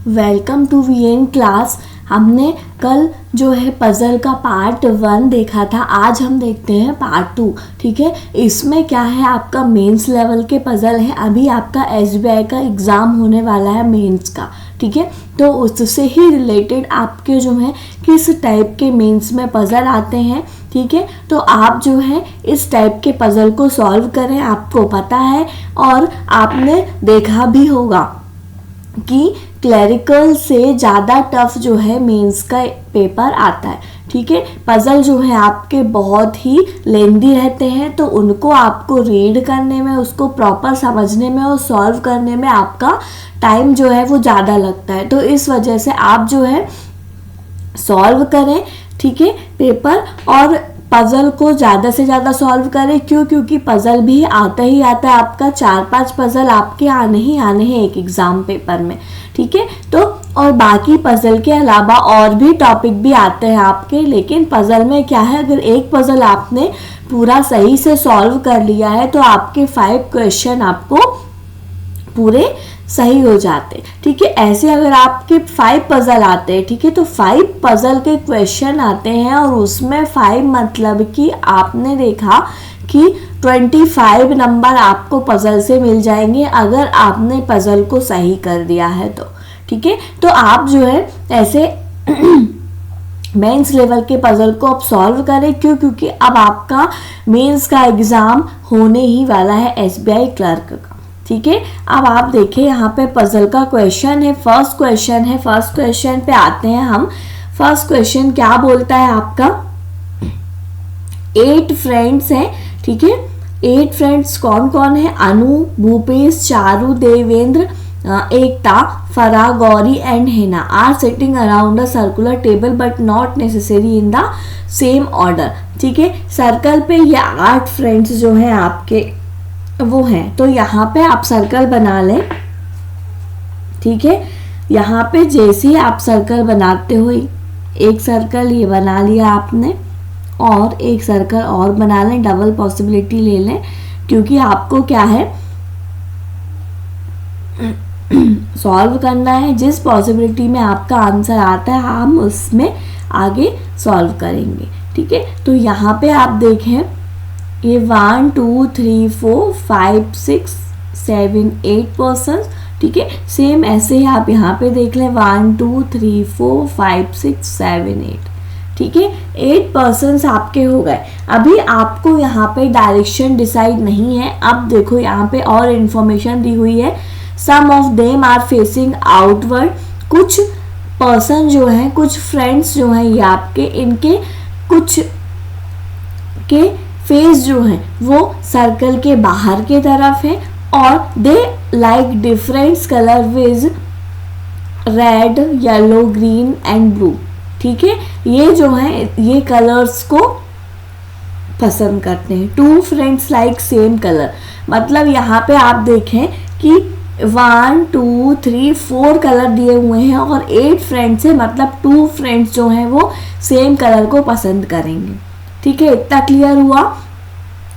Welcome to VN class. हमने कल जो है पज़ल का पार्ट 1 देखा था, आज हम देखते हैं पार्ट 2। ठीक है, इसमें क्या है, आपका मेंस लेवल के पज़ल है। अभी आपका एसबीआई का एग्ज़ाम होने वाला है मेंस का। ठीक है, तो उससे ही रिलेटेड आपके जो है किस टाइप के मेंस में पज़ल आते हैं। ठीक है, तो आप जो है इस टाइप के पज़ल को सॉल्व करें, आपको पता है और आपने देखा भी होगा कि क्लरिकल से ज़्यादा टफ जो है मेंस का पेपर आता है। ठीक है, पज़ल जो है आपके बहुत ही लेंदी रहते हैं, तो उनको आपको रीड करने में, उसको प्रॉपर समझने में और सॉल्व करने में आपका टाइम जो है वो ज़्यादा लगता है। तो इस वजह से आप जो है सॉल्व करें, ठीक है, पेपर, और पज़ल को ज़्यादा से ज़्यादा सॉल्व करें। क्योंकि पज़ल भी आता ही आता है, आपका 4-5 पज़ल आपके आने ही आने हैं एक एग्ज़ाम पेपर में। ठीक है, तो और बाकी पज़ल के अलावा और भी टॉपिक भी आते हैं आपके, लेकिन पज़ल में क्या है, अगर एक पज़ल आपने पूरा सही से सॉल्व कर लिया है तो आपके 5 क्वेश्चन आपको पूरे सही हो जाते। ठीक है, ऐसे अगर आपके 5 पज़ल आते हैं, ठीक है, तो 5 पज़ल के क्वेश्चन आते हैं और उसमें 5 मतलब कि आपने देखा कि 25 नंबर आपको पज़ल से मिल जाएंगे अगर आपने पज़ल को सही कर दिया है तो। ठीक है, तो आप जो है ऐसे मेंस लेवल के पज़ल को आप सॉल्व करें। क्योंकि अब आपका मेंस का एग्ज़ाम होने ही वाला है एसबीआई क्लर्क का। ठीक है, अब आप देखें यहाँ पे पज़ल का क्वेश्चन है, फर्स्ट क्वेश्चन है। फर्स्ट क्वेश्चन पे आते हैं हम। फर्स्ट क्वेश्चन क्या बोलता है आपका, 8 फ्रेंड्स हैं। ठीक है, 8 फ्रेंड्स कौन कौन है, अनु, Bhupesh, Charu, Devendra, Ekta, Farah, Gauri and Hena are sitting around a circular table but not necessary in the same order. ठीक है, सर्कल पे ये 8 फ्रेंड्स जो हैं आपके वो हैं, तो यहाँ पे आप सर्कल बना लें। ठीक है, यहाँ पे जैसे ही आप सर्कल बनाते हो, एक सर्कल ये बना लिया आपने और एक सर्कल और बना लें, डबल पॉसिबिलिटी ले लें, क्योंकि आपको क्या है सॉल्व करना है। जिस पॉसिबिलिटी में आपका आंसर आता है हम उसमें आगे सॉल्व करेंगे। ठीक है, तो यहाँ पे आप देखें ये 1 2 3 4 5 6 7 8 पर्सन। ठीक है, सेम ऐसे ही आप यहाँ पे देख लें 1 2 3 4 5 6 7 8। ठीक है, 8 पर्सन्स आपके हो गए। अभी आपको यहाँ पे डायरेक्शन डिसाइड नहीं है। अब देखो यहाँ पे और इन्फॉर्मेशन दी हुई है, some of them are facing outward. कुछ पर्सन जो हैं, कुछ फ्रेंड्स जो हैं ये आपके, इनके कुछ के फेस जो है वो सर्कल के बाहर के तरफ है और they like different colour viz red, yellow, green and blue. ठीक है, ये जो है ये कलर्स को पसंद करते हैं। 2 फ्रेंड्स लाइक सेम कलर, मतलब यहाँ पे आप देखें कि 1 2 3 4 कलर दिए हुए हैं और 8 फ्रेंड्स है, मतलब 2 फ्रेंड्स जो हैं वो सेम कलर को पसंद करेंगे। ठीक है, इतना क्लियर हुआ।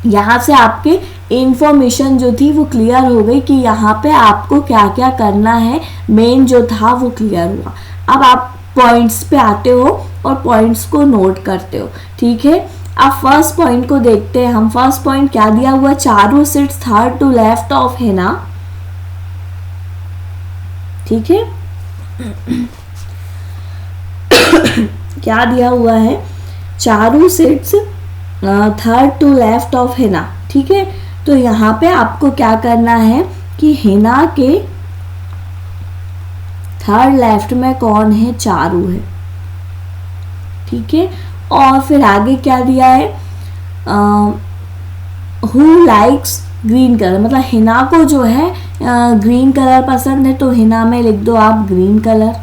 यहाँ से आपके इंफॉर्मेशन जो थी वो क्लियर हो गई कि यहाँ पे आपको क्या क्या करना है, मेन जो था वो क्लियर हुआ। अब आप पॉइंट्स पे आते हो और पॉइंट्स को नोट करते हो। ठीक है, अब फर्स्ट पॉइंट को देखते हैं हम। फर्स्ट पॉइंट क्या दिया हुआ, Charu sits third to left of Hena. ठीक है क्या दिया हुआ है, Charu sits third to left of Hena. ठीक है, तो यहाँ पे आपको क्या करना है कि हेना के थर्ड लेफ्ट में कौन है, चारू है। ठीक है, और फिर आगे क्या दिया है, हु लाइक्स ग्रीन कलर, मतलब हिना को जो है ग्रीन कलर पसंद है, तो हिना में लिख दो आप ग्रीन कलर।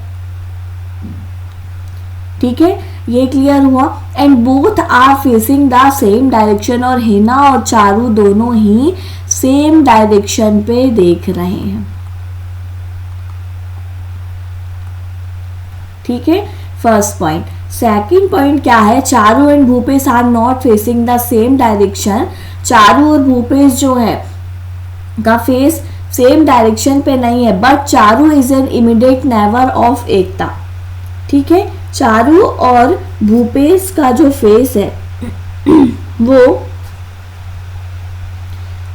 ठीक है, ये क्लियर हुआ। And both are facing the same direction, और हिना और चारू दोनों ही सेम डायरेक्शन पे देख रहे हैं। ठीक है, फर्स्ट पॉइंट। सेकंड पॉइंट क्या है, Charu and Bhupesh are not facing the same direction. Charu और भूपेश जो है का फेस सेम डायरेक्शन पे नहीं है, but Charu is an immediate neighbour of Ekta. ठीक है, चारू और भूपेश का जो फेस है वो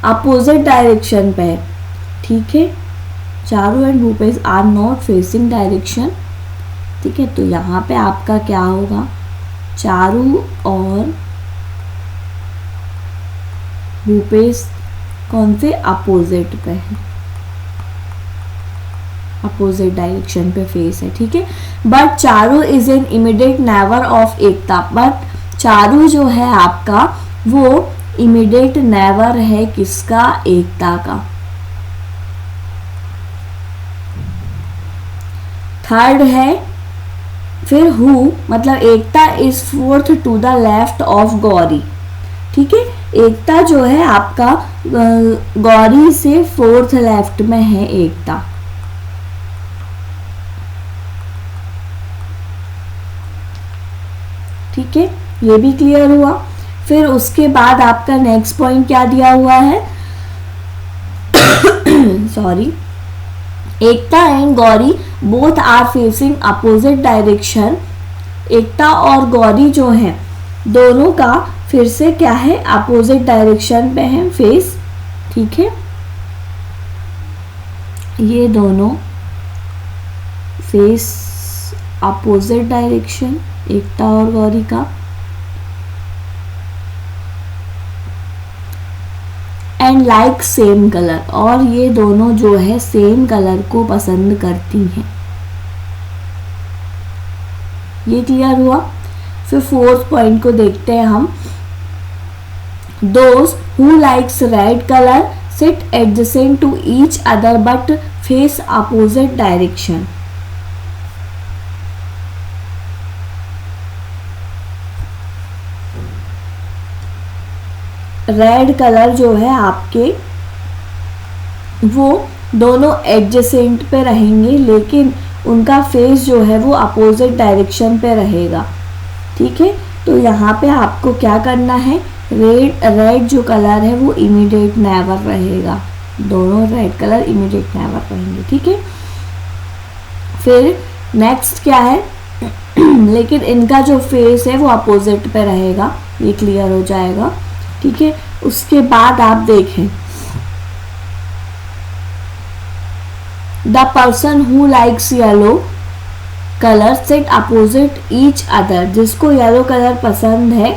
अपोजिट डायरेक्शन पे है। ठीक है, Charu and Bhupesh are not facing direction. ठीक है, तो यहाँ पे आपका क्या होगा, चारू और भूपेश कौन से अपोजिट पे है, अपोजिट डायरेक्शन पे फेस है। ठीक है, but Charu is an immediate neighbour of Ekta, but Charu जो है आपका वो इमीडिएट नेवर है किसका, एकता का। थर्ड है फिर हु, मतलब Ekta is fourth to the left of Gauri. ठीक है, एकता जो है आपका गौरी से फोर्थ लेफ्ट में है एकता। ठीक है, ये भी क्लियर हुआ। फिर उसके बाद आपका नेक्स्ट पॉइंट क्या दिया हुआ है sorry, Ekta and Gauri both are facing opposite direction. Ekta और गौरी जो है दोनों का फिर से क्या है, अपोजिट डायरेक्शन पे है फेस। ठीक है, ये दोनों फेस अपोजिट डायरेक्शन, एकता और गौरी का। एंड लाइक सेम कलर, और ये दोनों जो है सेम कलर को पसंद करती हैं। ये क्लियर हुआ। फिर फोर्थ पॉइंट को देखते हैं हम। Those who likes red color sit adjacent to each other but face opposite direction. Red colour जो है आपके वो दोनों एडजेसेंट पे रहेंगे, लेकिन उनका फेस जो है वो अपोजिट डायरेक्शन पे रहेगा। ठीक है, तो यहाँ पे आपको क्या करना है, रेड जो कलर है वो इमीडिएट नेवर रहेगा, दोनों रेड कलर इमीडिएट नेवर रहेंगे। ठीक है, फिर नेक्स्ट क्या है लेकिन इनका जो फेस है वो अपोजिट पे रहेगा, ये क्लियर हो जाएगा। ठीक है, उसके बाद आप देखें the person who likes yellow colour set opposite each other, जिसको येलो कलर पसंद है।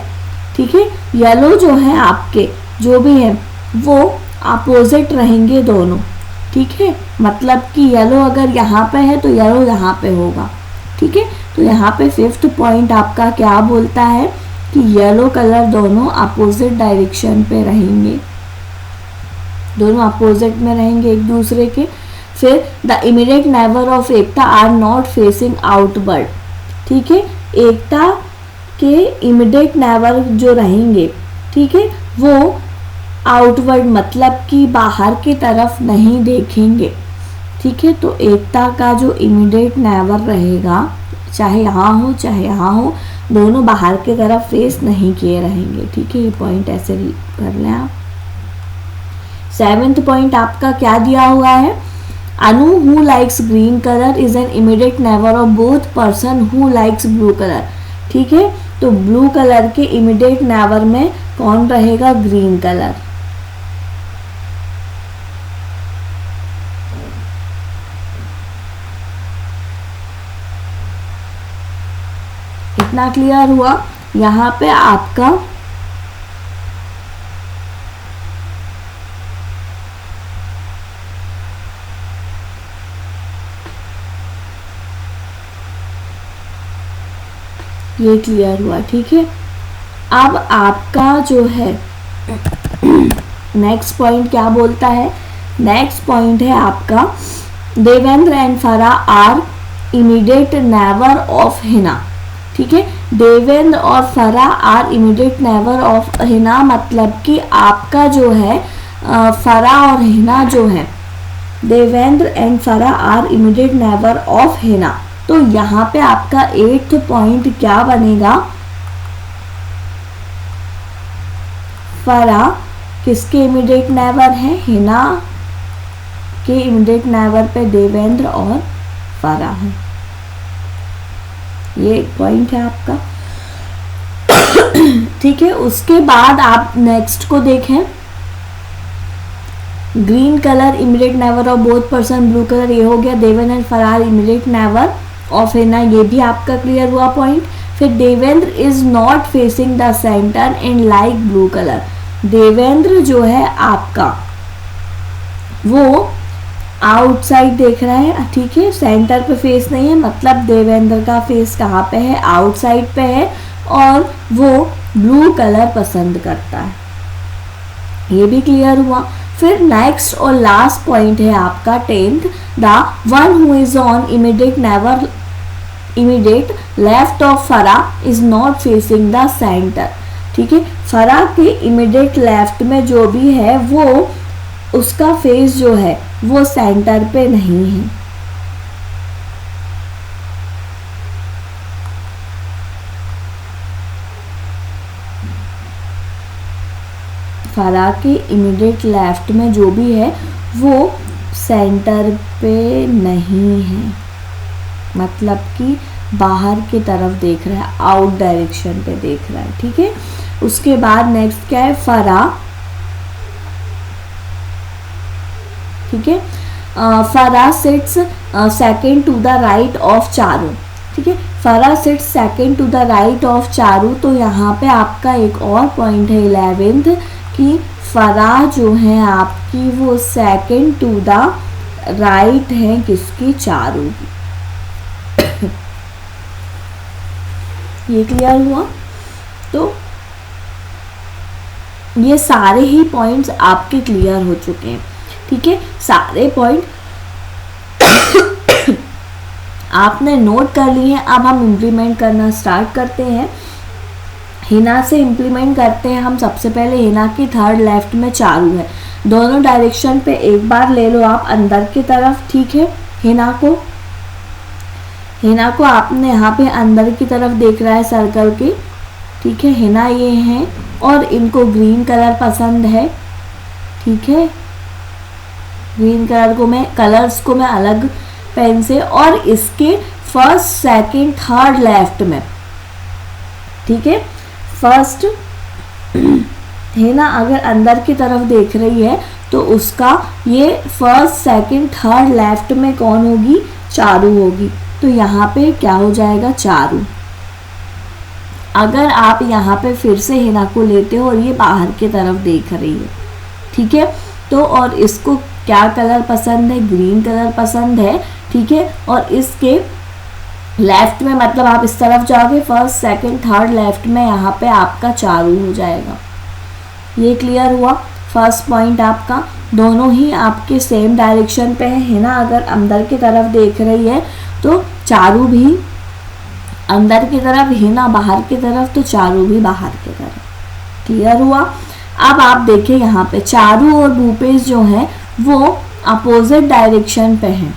ठीक है, येलो जो है आपके जो भी है वो अपोजिट रहेंगे दोनों। ठीक है, मतलब कि येलो अगर यहाँ पे है तो येलो यहाँ पे होगा। ठीक है, तो यहाँ पे फिफ्थ पॉइंट आपका क्या बोलता है कि येलो कलर दोनों अपोजिट डायरेक्शन पे रहेंगे, दोनों अपोजिट में रहेंगे एक दूसरे के। फिर the immediate neighbour of Ekta are not facing outward. ठीक है, एकता के इमीडिएट नेबर जो रहेंगे, ठीक है, वो आउटवर्ड मतलब कि बाहर की तरफ नहीं देखेंगे। ठीक है, तो एकता का जो इमीडिएट नेबर रहेगा, चाहे यहाँ हो चाहे यहाँ हो, दोनों बाहर की तरफ फेस नहीं किए रहेंगे। ठीक है, ये पॉइंट ऐसे कर लें आप। सेवेंथ पॉइंट आपका क्या दिया हुआ है, Anu who likes green colour is an immediate neighbour of both person who likes blue colour. ठीक है, तो ब्लू कलर के इमीडिएट नेबर में कौन रहेगा, ग्रीन कलर। इतना क्लियर हुआ। यहाँ पे आपका ये क्लियर हुआ। ठीक है, अब आपका जो है नेक्स्ट पॉइंट क्या बोलता है, नेक्स्ट पॉइंट है आपका Devendra and Farah are immediate neighbour of Hina. ठीक है, देवेंद्र और Farah are immediate neighbour of Hina, मतलब कि आपका जो है फराह और हिना जो है, Devendra and Farah are immediate neighbour of Hina. तो यहाँ पे आपका एट्थ पॉइंट क्या बनेगा, फराह किसके इमीडिएट नेबर है, हिना के इमीडिएट नेबर पे देवेंद्र और फराह है। ये एक पॉइंट है आपका। ठीक है, उसके बाद आप नेक्स्ट को देखें। Green colour immediate neighbour of both person, blue colour ये हो गया देवेंद्र एंड फरार इमीडिएट नेबर ऑफ हिना, ये भी आपका क्लियर हुआ पॉइंट। फिर Devendra is not facing the centre and like blue colour, Devendra जो है आपका वो आउटसाइड देख रहा है, ठीक है, सेंटर पे फेस नहीं है, मतलब देवेंद्र का फेस कहाँ पे है, आउटसाइड पे है, और वो ब्लू कलर पसंद करता है, ये भी क्लियर हुआ। फिर नेक्स्ट और लास्ट पॉइंट है आपका 10th, the one who is on immediate left of Farah is not facing the centre, ठीक है, फरा के इमीडिएट लेफ्ट में जो भी है वो उसका फेस जो है वो सेंटर पे नहीं है। फरा के इमीडिएट लेफ्ट में जो भी है वो सेंटर पे नहीं है, मतलब कि बाहर की तरफ देख रहा है, आउट डायरेक्शन पे देख रहा है, ठीक है। उसके बाद नेक्स्ट क्या है, फरा, ठीक है, Farah sits second to the right of Charu, ठीक है, Farah sits second to the right of Charu. तो यहाँ पे आपका एक और पॉइंट है 11th कि फरा जो है आपकी वो सेकेंड टू द राइट है किसकी, चारू की। ये क्लियर हुआ। तो ये सारे ही पॉइंट्स आपके क्लियर हो चुके हैं, ठीक है, सारे पॉइंट आपने नोट कर लिए हैं। अब हम इम्प्लीमेंट करना स्टार्ट करते हैं। हिना से इम्प्लीमेंट करते हैं हम। सबसे पहले हिना की थर्ड लेफ्ट में चारू है, दोनों डायरेक्शन पे एक बार ले लो आप अंदर की तरफ, ठीक है। हिना को आपने यहाँ पे अंदर की तरफ देख रहा है सर्कल के, ठीक है। हिना ये हैं और इनको ग्रीन कलर पसंद है, ठीक है। ग्रीन कलर को मैं कलर्स को मैं अलग पेन से, और इसके फर्स्ट सेकंड थर्ड लेफ्ट में, ठीक है। फर्स्ट हिना अगर अंदर की तरफ देख रही है तो उसका ये फर्स्ट सेकंड थर्ड लेफ्ट में कौन होगी, चारू होगी। तो यहाँ पे क्या हो जाएगा, चारू। अगर आप यहाँ पे फिर से हिना को लेते हो और ये बाहर की तरफ देख रही है, ठीक है, तो और इसको क्या कलर पसंद है, ग्रीन कलर पसंद है, ठीक है। और इसके लेफ्ट में मतलब आप इस तरफ जाओगे, फर्स्ट सेकंड थर्ड लेफ्ट में यहाँ पे आपका चारू हो जाएगा। ये क्लियर हुआ। फर्स्ट पॉइंट आपका, दोनों ही आपके सेम डायरेक्शन पे है। हिना अगर अंदर की तरफ देख रही है तो चारू भी अंदर की तरफ, हिना बाहर की तरफ, तो चारू भी बाहर की तरफ। क्लियर हुआ। अब आप देखें यहाँ पे चारू और भूपेश जो है वो अपोजिट डायरेक्शन पे हैं,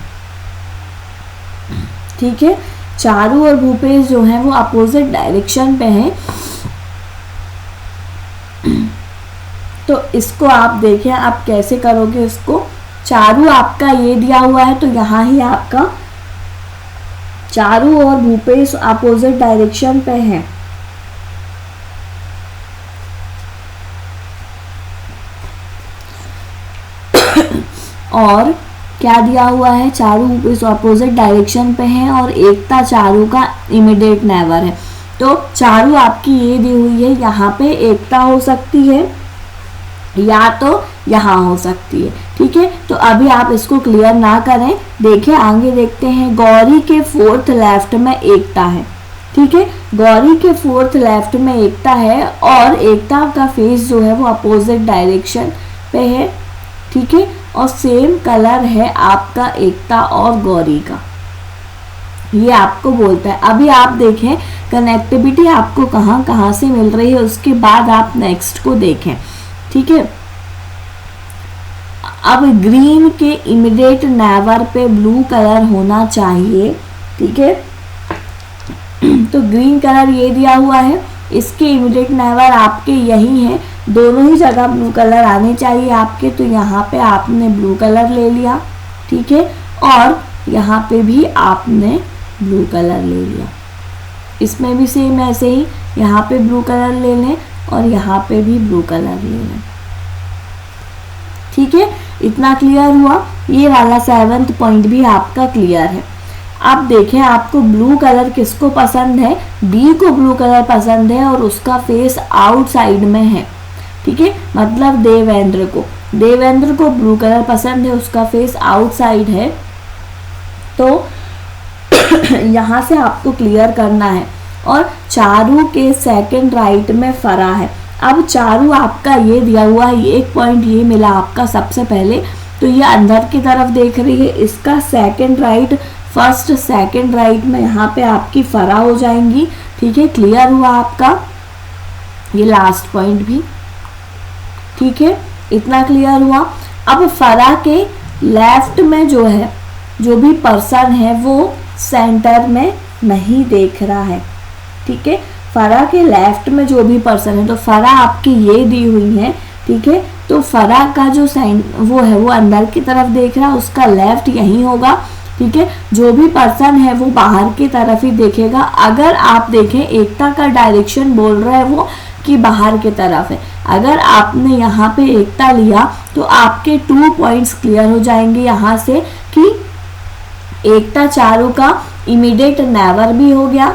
ठीक है। चारू और भूपेश जो है वो अपोजिट डायरेक्शन पे हैं। तो इसको आप देखें आप कैसे करोगे इसको। चारू आपका ये दिया हुआ है तो यहाँ ही आपका चारू और भूपेश अपोजिट डायरेक्शन पे हैं। और क्या दिया हुआ है, चारू भूपेश अपोजिट डायरेक्शन पे हैं और एकता चारू का इमीडिएट नेबर है। तो चारू आपकी ये दी हुई है, यहाँ पे एकता हो सकती है या तो यहाँ हो सकती है, ठीक है। तो अभी आप इसको क्लियर ना करें, देखिए आगे देखते हैं। गौरी के फोर्थ लेफ्ट में एकता है, ठीक है। गौरी के फोर्थ लेफ्ट में एकता है और एकता का फेस जो है वो अपोजिट डायरेक्शन पे है, ठीक है। और सेम कलर है आपका एकता और गौरी का, ये आपको बोलता है। अभी आप देखें कनेक्टिविटी आपको कहाँ कहाँ से मिल रही है, उसके बाद आप नेक्स्ट को देखें, ठीक है। अब ग्रीन के इमीडिएट नेबर पे ब्लू कलर होना चाहिए, ठीक है। तो ग्रीन कलर ये दिया हुआ है, इसके इमीडिएट नेबर आपके यही हैं, दोनों ही जगह ब्लू कलर आने चाहिए आपके। तो यहाँ पे आपने ब्लू कलर ले लिया, ठीक है। और यहाँ पे भी आपने ब्लू कलर ले लिया, इसमें भी सेम ऐसे ही यहाँ पे ब्लू कलर ले लें और यहाँ पे भी ब्लू कलर ले लें, ठीक है। इतना क्लियर हुआ, ये वाला 7th पॉइंट भी आपका क्लियर है। अब देखें आपको ब्लू कलर किसको पसंद है, डी को ब्लू कलर पसंद है और उसका फेस आउटसाइड में है, ठीक है। मतलब देवेंद्र को ब्लू कलर पसंद है, उसका फेस आउटसाइड है। तो यहाँ से आपको क्लियर करना है। और चारू के सेकंड राइट में फरा है। अब चारू आपका ये दिया हुआ है, 1 पॉइंट ये मिला आपका सबसे पहले, तो ये अंदर की तरफ देख रही है, इसका second right, first second right में यहाँ पे आपकी फरा हो जाएंगी, ठीक है। क्लियर हुआ आपका ये लास्ट पॉइंट भी, ठीक है। इतना क्लियर हुआ। अब फरा के लेफ्ट में जो है, जो भी पर्सन है वो सेंटर में नहीं देख रहा है, ठीक है। फरा के लेफ्ट में जो भी पर्सन है, तो फरा आपकी ये दी हुई है, ठीक है। तो फरा का जो साइन वो है वो अंदर की तरफ देख रहा है, उसका लेफ्ट यही होगा, ठीक है। जो भी पर्सन है वो बाहर की तरफ ही देखेगा। अगर आप देखें एकता का डायरेक्शन बोल रहा है वो कि बाहर की तरफ है। अगर आपने यहाँ पे एकता लिया तो आपके 2 पॉइंट्स क्लियर हो जाएंगे यहाँ से कि एकता चारू का इमीडिएट नेवर भी हो गया,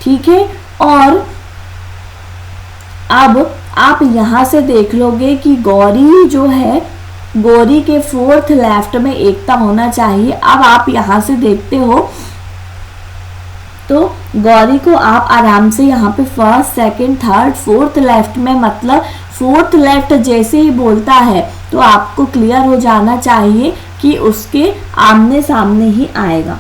ठीक है। और अब आप यहाँ से देख लोगे कि गौरी जो है, गौरी के 4th लेफ्ट में एकता होना चाहिए। अब आप यहाँ से देखते हो तो गौरी को आप आराम से यहाँ पे 1st, 2nd, 3rd, 4th left में, मतलब 4th लेफ्ट जैसे ही बोलता है तो आपको क्लियर हो जाना चाहिए कि उसके आमने सामने ही आएगा,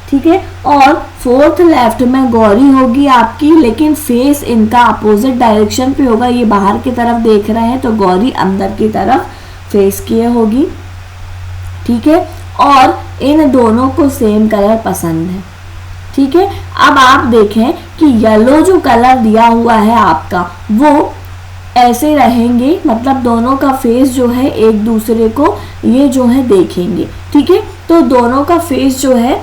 ठीक है। और 4th लेफ्ट में गौरी होगी आपकी, लेकिन फेस इनका अपोजिट डायरेक्शन पे होगा, ये बाहर की तरफ देख रहे हैं तो गौरी अंदर की तरफ फेस किए होगी, ठीक है। और इन दोनों को सेम कलर पसंद है, ठीक है। अब आप देखें कि येलो जो कलर दिया हुआ है आपका वो ऐसे रहेंगे, मतलब दोनों का फेस जो है एक दूसरे को ये जो है देखेंगे, ठीक है। तो दोनों का फेस जो है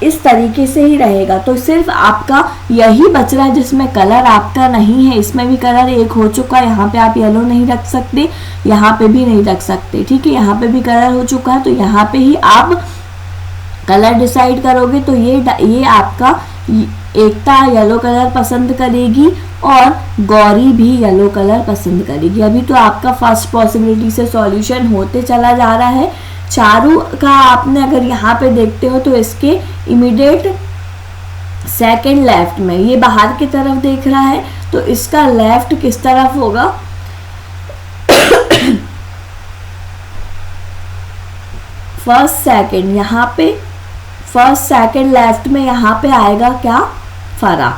इस तरीके से ही रहेगा। तो सिर्फ आपका यही बच रहा है जिसमें कलर आपका नहीं है, इसमें भी कलर एक हो चुका है, यहाँ पे आप येलो नहीं रख सकते, यहाँ पे भी नहीं रख सकते, ठीक है। यहाँ पे भी कलर हो चुका है तो यहाँ पे ही आप कलर डिसाइड करोगे। तो ये आपका एकता येलो कलर पसंद करेगी और गौरी भी येलो कलर पसंद करेगी। अभी तो आपका फर्स्ट पॉसिबिलिटी से सॉल्यूशन होते चला जा रहा है। चारू का आपने अगर यहाँ पे देखते हो तो इसके इमीडिएट सेकंड लेफ्ट में ये बाहर की तरफ देख रहा है, तो इसका लेफ्ट किस तरफ होगा फर्स्ट सेकंड, यहाँ पे फर्स्ट सेकंड लेफ्ट में यहाँ पे आएगा क्या, फरा,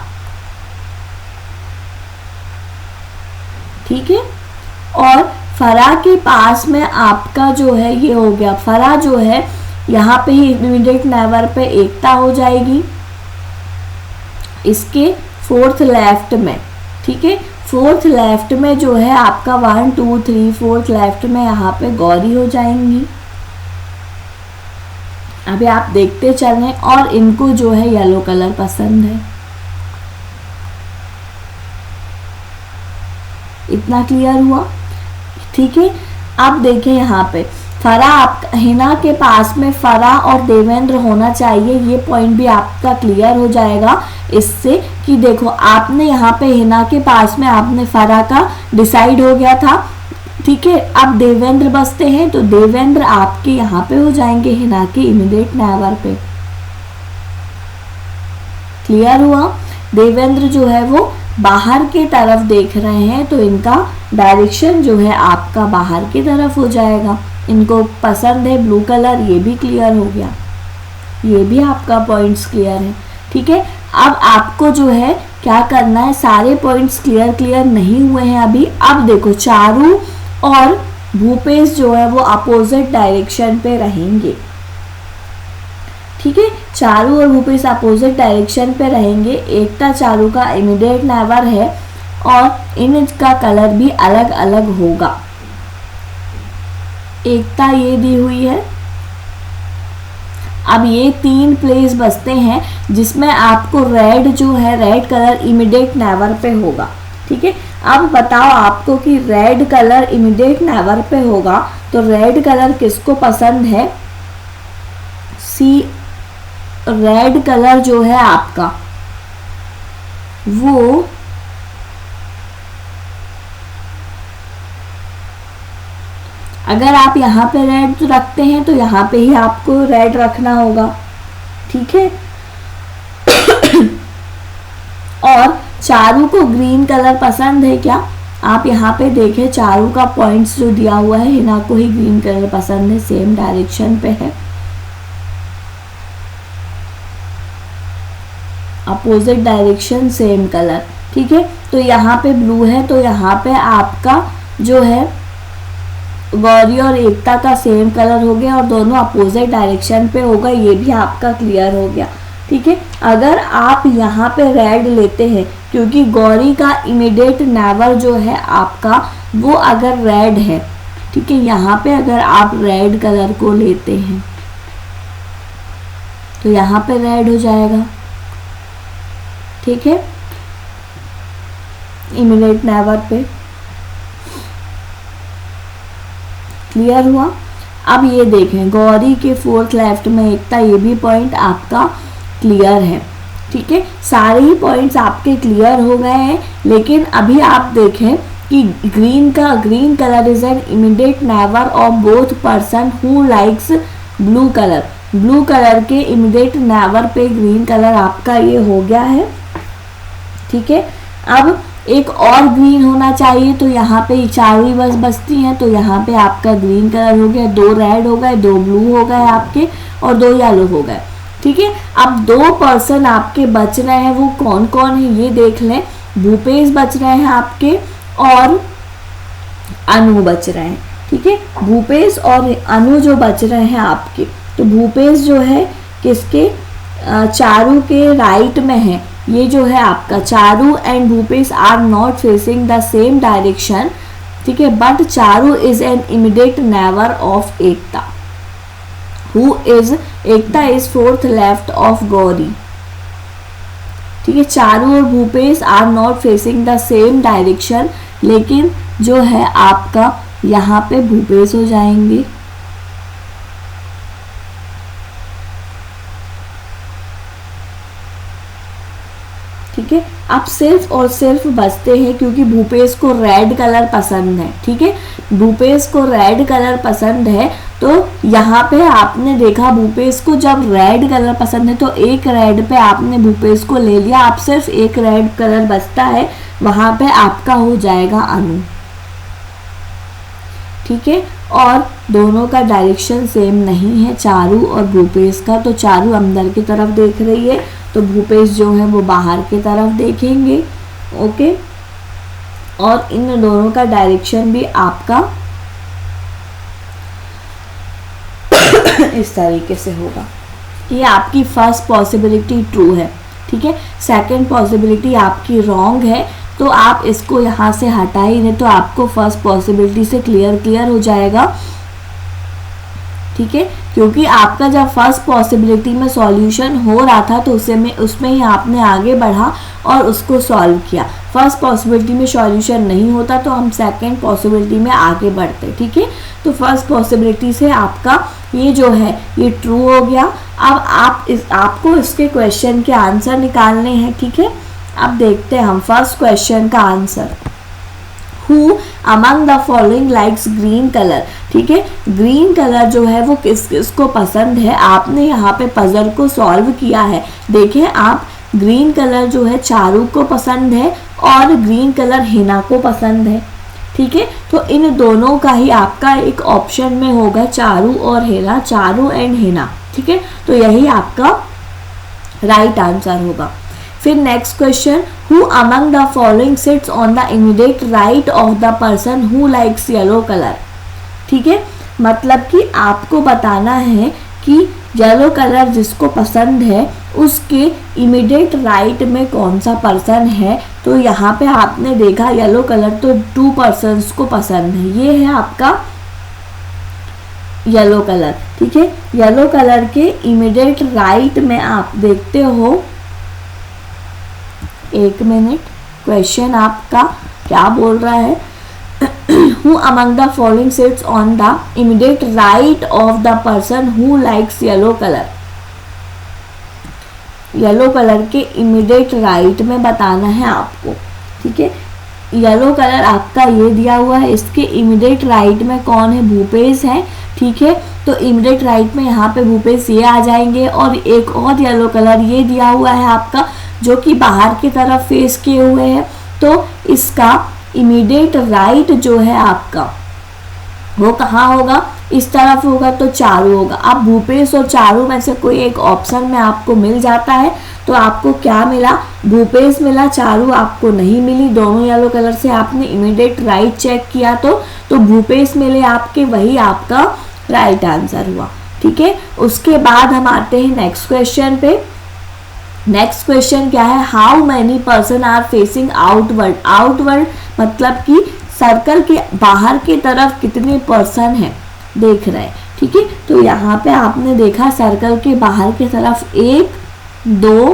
ठीक है। और फरा के पास में आपका जो है ये हो गया, फरा जो है यहाँ पे ही इमीडिएट नेवर पे एकता हो जाएगी इसके 4th लेफ्ट में, ठीक है। 4th लेफ्ट में जो है आपका 1 2 3 4th लेफ्ट में यहाँ पे गौरी हो जाएंगी। अभी आप देखते चल रहे हैं और इनको जो है येलो कलर पसंद है। इतना क्लियर हुआ, ठीक है। अब देखें यहाँ पे फरा, आप हिना के पास में फरा और देवेंद्र होना चाहिए, ये पॉइंट भी आपका क्लियर हो जाएगा इससे कि देखो आपने यहाँ पे हिना के पास में आपने फरा का डिसाइड हो गया था, ठीक है। अब देवेंद्र बसते हैं तो देवेंद्र आपके यहाँ पे हो जाएंगे हिना के इमीडिएट नेवर पे। क्लियर हुआ। देवेंद्र जो है वो बाहर की तरफ देख रहे हैं तो इनका डायरेक्शन जो है आपका बाहर की तरफ हो जाएगा। इनको पसंद है ब्लू कलर, ये भी क्लियर हो गया, ये भी आपका पॉइंट्स क्लियर है, ठीक है। अब आपको जो है क्या करना है, सारे पॉइंट्स क्लियर नहीं हुए हैं अभी। अब देखो चारू और भूपेश जो है वो अपोजिट डायरेक्शन पे रहेंगे, ठीक है। चारू और भूपेश अपोजिट डायरेक्शन पे रहेंगे। एकता चारू का इमीडिएट नेवर है और इनका कलर भी अलग अलग होगा। एकता ये दी हुई है अब ये 3 प्लेस बचते हैं जिसमें आपको रेड जो है, रेड कलर इमीडिएट नेवर पे होगा। ठीक है, अब बताओ आपको कि रेड कलर इमीडिएट नेवर पे होगा तो रेड कलर किसको पसंद है? सी, रेड कलर जो है आपका वो अगर आप यहाँ पे रेड रखते हैं तो यहाँ पे ही आपको रेड रखना होगा। ठीक है, और चारू को ग्रीन कलर पसंद है क्या? आप यहाँ पे देखें, चारू का पॉइंट्स जो दिया हुआ है, हिना को ही ग्रीन कलर पसंद है, सेम डायरेक्शन पे है, अपोजिट डायरेक्शन सेम कलर। ठीक है, तो यहाँ पे ब्लू है तो यहाँ पे आपका जो है गौरी और एकता का सेम कलर हो गया और दोनों अपोजिट डायरेक्शन पे होगा, ये भी आपका क्लियर हो गया। ठीक है, अगर आप यहाँ पे रेड लेते हैं क्योंकि गौरी का इमीडिएट नेवर जो है आपका वो अगर रेड है, ठीक है, यहाँ पे अगर आप रेड कलर को लेते हैं तो यहाँ पे रेड हो जाएगा। ठीक है, इमीडिएट नेवर पे क्लियर हुआ। अब ये देखें, गौरी के 4th लेफ्ट में एकता, ये भी पॉइंट आपका क्लियर है। ठीक है, सारे ही पॉइंट्स आपके क्लियर हो गए हैं, लेकिन अभी आप देखें कि green colour is an immediate neighbour of both person who likes blue colour. Blue colour के इमीडिएट नेवर पे ग्रीन कलर आपका ये हो गया है। ठीक है, अब एक और ग्रीन होना चाहिए तो यहाँ पे 4 ही बस बचती हैं, तो यहाँ पे आपका ग्रीन कलर हो गया, 2 रेड हो गए, 2 ब्लू हो गए आपके और 2 येलो हो गए। ठीक है, अब 2 पर्सन आपके बच रहे हैं, वो कौन कौन है ये देख लें। भूपेश बच रहे हैं आपके और अनु बच रहे हैं। ठीक है, भूपेश और अनु जो बच रहे हैं आपके, तो भूपेश जो है किसके, चारू के राइट में है। ये जो है आपका Charu and Bhupesh are not facing the same direction. ठीक है, but Charu is an immediate neighbour of Ekta, who is, Ekta is 4th left of Gauri. ठीक है, चारू और Bhupesh are not facing the same direction, लेकिन जो है आपका यहाँ पे भूपेश हो जाएंगे। ठीक है, अब सिर्फ और सिर्फ बचते हैं क्योंकि भूपेश को रेड कलर पसंद है। ठीक है, भूपेश को रेड कलर पसंद है तो यहाँ पे आपने देखा भूपेश को जब रेड कलर पसंद है तो एक रेड पे आपने भूपेश को ले लिया, आप सिर्फ एक रेड कलर बचता है, वहां पे आपका हो जाएगा अनु। ठीक है, और दोनों का डायरेक्शन सेम नहीं है, चारू और भूपेश का। तो चारू अंदर की तरफ देख रही है तो भूपेश जो है वो बाहर की तरफ देखेंगे। ओके, और इन दोनों का डायरेक्शन भी आपका इस तरीके से होगा। ये आपकी फर्स्ट पॉसिबिलिटी ट्रू है। ठीक है, सेकंड पॉसिबिलिटी आपकी रॉन्ग है, तो आप इसको यहाँ से हटा ही नहीं तो आपको फर्स्ट पॉसिबिलिटी से क्लियर हो जाएगा। ठीक है, क्योंकि आपका जब फर्स्ट पॉसिबिलिटी में सॉल्यूशन हो रहा था तो उसमें ही आपने आगे बढ़ा और उसको सॉल्व किया। फर्स्ट पॉसिबिलिटी में सॉल्यूशन नहीं होता तो हम सेकंड पॉसिबिलिटी में आगे बढ़ते। ठीक है, तो फर्स्ट पॉसिबिलिटी से आपका ये जो है ये ट्रू हो गया। अब आपको इसके क्वेश्चन के आंसर निकालने हैं। ठीक है, अब देखते हैं हम फर्स्ट क्वेश्चन का answer. Who among the following likes green color? ठीक है, ग्रीन कलर जो है वो किस किस को पसंद है, आपने यहाँ पे पजल को सॉल्व किया है। देखें आप, ग्रीन कलर जो है चारू को पसंद है और ग्रीन कलर हिना को पसंद है। ठीक है, तो इन दोनों का ही आपका एक ऑप्शन में होगा चारू और हिना, चारू एंड हिना। ठीक है, तो यही आपका राइट आंसर होगा। फिर next question, who among the following sits on the immediate right of the person who likes yellow colour. ठीक है, मतलब कि आपको बताना है कि येलो कलर जिसको पसंद है उसके इमीडिएट राइट में कौन सा पर्सन है। तो यहाँ पे आपने देखा येलो कलर तो 2 पर्सन्स को पसंद है। ये है आपका येलो कलर, ठीक है। येलो कलर के इमीडिएट राइट में आप देखते हो, एक मिनट, क्वेश्चन आपका क्या बोल रहा है, who among the following sits on the immediate right of the person who likes yellow color। Yellow colour के इमीडिएट राइट में बताना है आपको, ठीक है। येलो कलर आपका ये दिया हुआ है, इसके इमीडिएट राइट में कौन है, भूपेश है, ठीक है। तो इमीडिएट राइट में यहाँ पे भूपेश ये आ जाएंगे, और एक और येलो कलर ये दिया हुआ है आपका, जो कि बाहर की तरफ फेस किए हुए हैं। तो इसका इमीडिएट राइट जो है आपका वो कहाँ होगा, इस तरफ होगा, तो चारू होगा। अब भूपेश और चारू में से कोई एक ऑप्शन में आपको मिल जाता है, तो आपको क्या मिला, भूपेश मिला, चारू आपको नहीं मिली। दोनों येलो कलर से आपने इमीडिएट राइट चेक किया तो भूपेश मिले आपके, वही आपका राइट आंसर हुआ, ठीक है। उसके बाद हम आते हैं नेक्स्ट क्वेश्चन पे। नेक्स्ट क्वेश्चन क्या है, how many person are facing outward. Outward मतलब कि सर्कल के बाहर की तरफ कितने पर्सन हैं देख रहे हैं, ठीक है। तो यहाँ पे आपने देखा सर्कल के बाहर की तरफ 1 2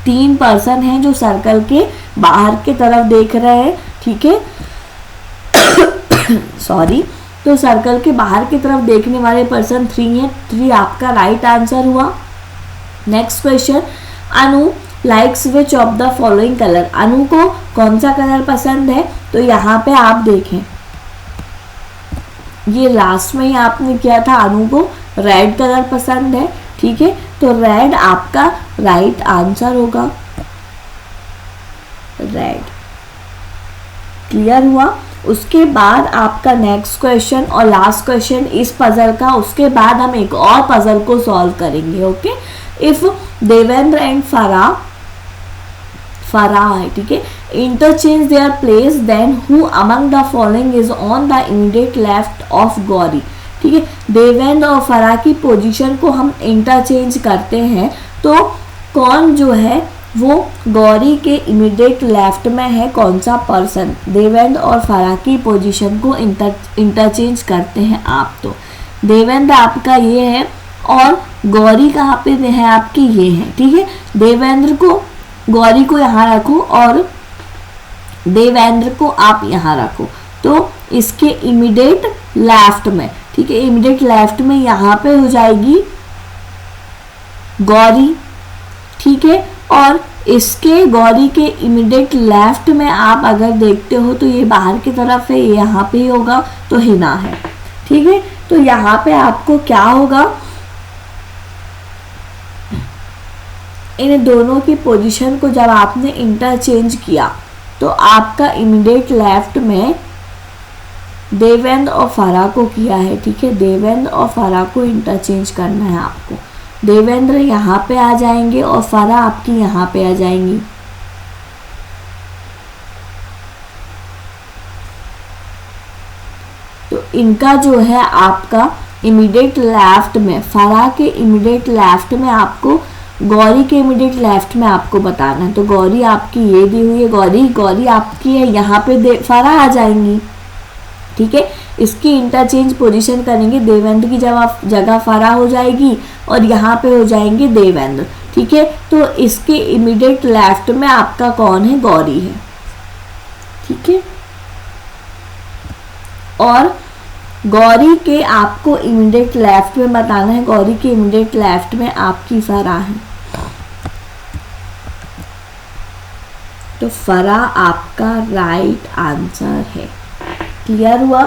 3 पर्सन हैं जो सर्कल के बाहर की तरफ देख रहे हैं, ठीक है। सॉरी, तो सर्कल के बाहर की तरफ देखने वाले पर्सन 3 हैं, 3 आपका राइट आंसर हुआ। Next question, Anu likes which of the following colour. Anu को कौन सा कलर पसंद है, तो यहाँ पे आप देखें, ये लास्ट में ही आपने किया था, अनु को रेड कलर पसंद है, ठीक है। तो रेड आपका राइट आंसर होगा, रेड, क्लियर हुआ। उसके बाद आपका नेक्स्ट क्वेश्चन और लास्ट क्वेश्चन इस पजल का, उसके बाद हम एक और पजल को सॉल्व करेंगे, okay. If Devendra and Farah है, ठीक है, interchange their place, then who among the following is on the immediate left of Gauri, ठीक है। देवेंद्र और फराह की पोजीशन को हम इंटरचेंज करते हैं, तो कौन जो है वो गौरी के इमीडिएट लेफ्ट में है, कौन सा पर्सन। देवेंद्र और फराह की पोजीशन को इंटरचेंज करते हैं आप, तो देवेंद्र आपका ये है और गौरी कहाँ पे है आपकी, ये है, ठीक है। देवेंद्र को, गौरी को यहाँ रखो और देवेंद्र को आप यहाँ रखो, तो इसके इमीडिएट लेफ्ट में, ठीक है, इमीडिएट लेफ्ट में यहाँ पे हो जाएगी गौरी, ठीक है। और इसके गौरी के इमीडिएट लेफ्ट में आप अगर देखते हो तो ये बाहर की तरफ है, ये यहाँ पे ही होगा, तो हिना है, ठीक है। तो यहाँ पे आपको क्या होगा, इन दोनों की पोजीशन को जब आपने इंटरचेंज किया तो आपका इमीडिएट लेफ्ट में देवेंद्र और फराह को किया है, ठीक है। देवेंद्र और फराह को इंटरचेंज करना है आपको, देवेंद्र यहाँ पे आ जाएंगे और फराह आपकी यहाँ पे आ जाएंगी, तो इनका जो है आपका इमीडिएट लेफ्ट में, फराह के इमीडिएट लेफ्ट में आपको, गौरी के इमीडिएट लेफ्ट में आपको बताना है। तो गौरी आपकी ये दी हुई है, गौरी आपकी है, यहाँ पे फराह आ जाएंगी, ठीक है। इसकी इंटरचेंज पोजीशन करेंगे, देवेंद्र की जगह फराह हो जाएगी और यहाँ पे हो जाएंगे देवेंद्र, ठीक है। तो इसके इमीडिएट लेफ्ट में आपका कौन है, गौरी है, ठीक है। और गौरी के आपको इमीडिएट लेफ्ट में बताना है, गौरी के इमीडिएट लेफ्ट में आपकी फराह है, तो फराह आपका राइट आंसर है, क्लियर हुआ।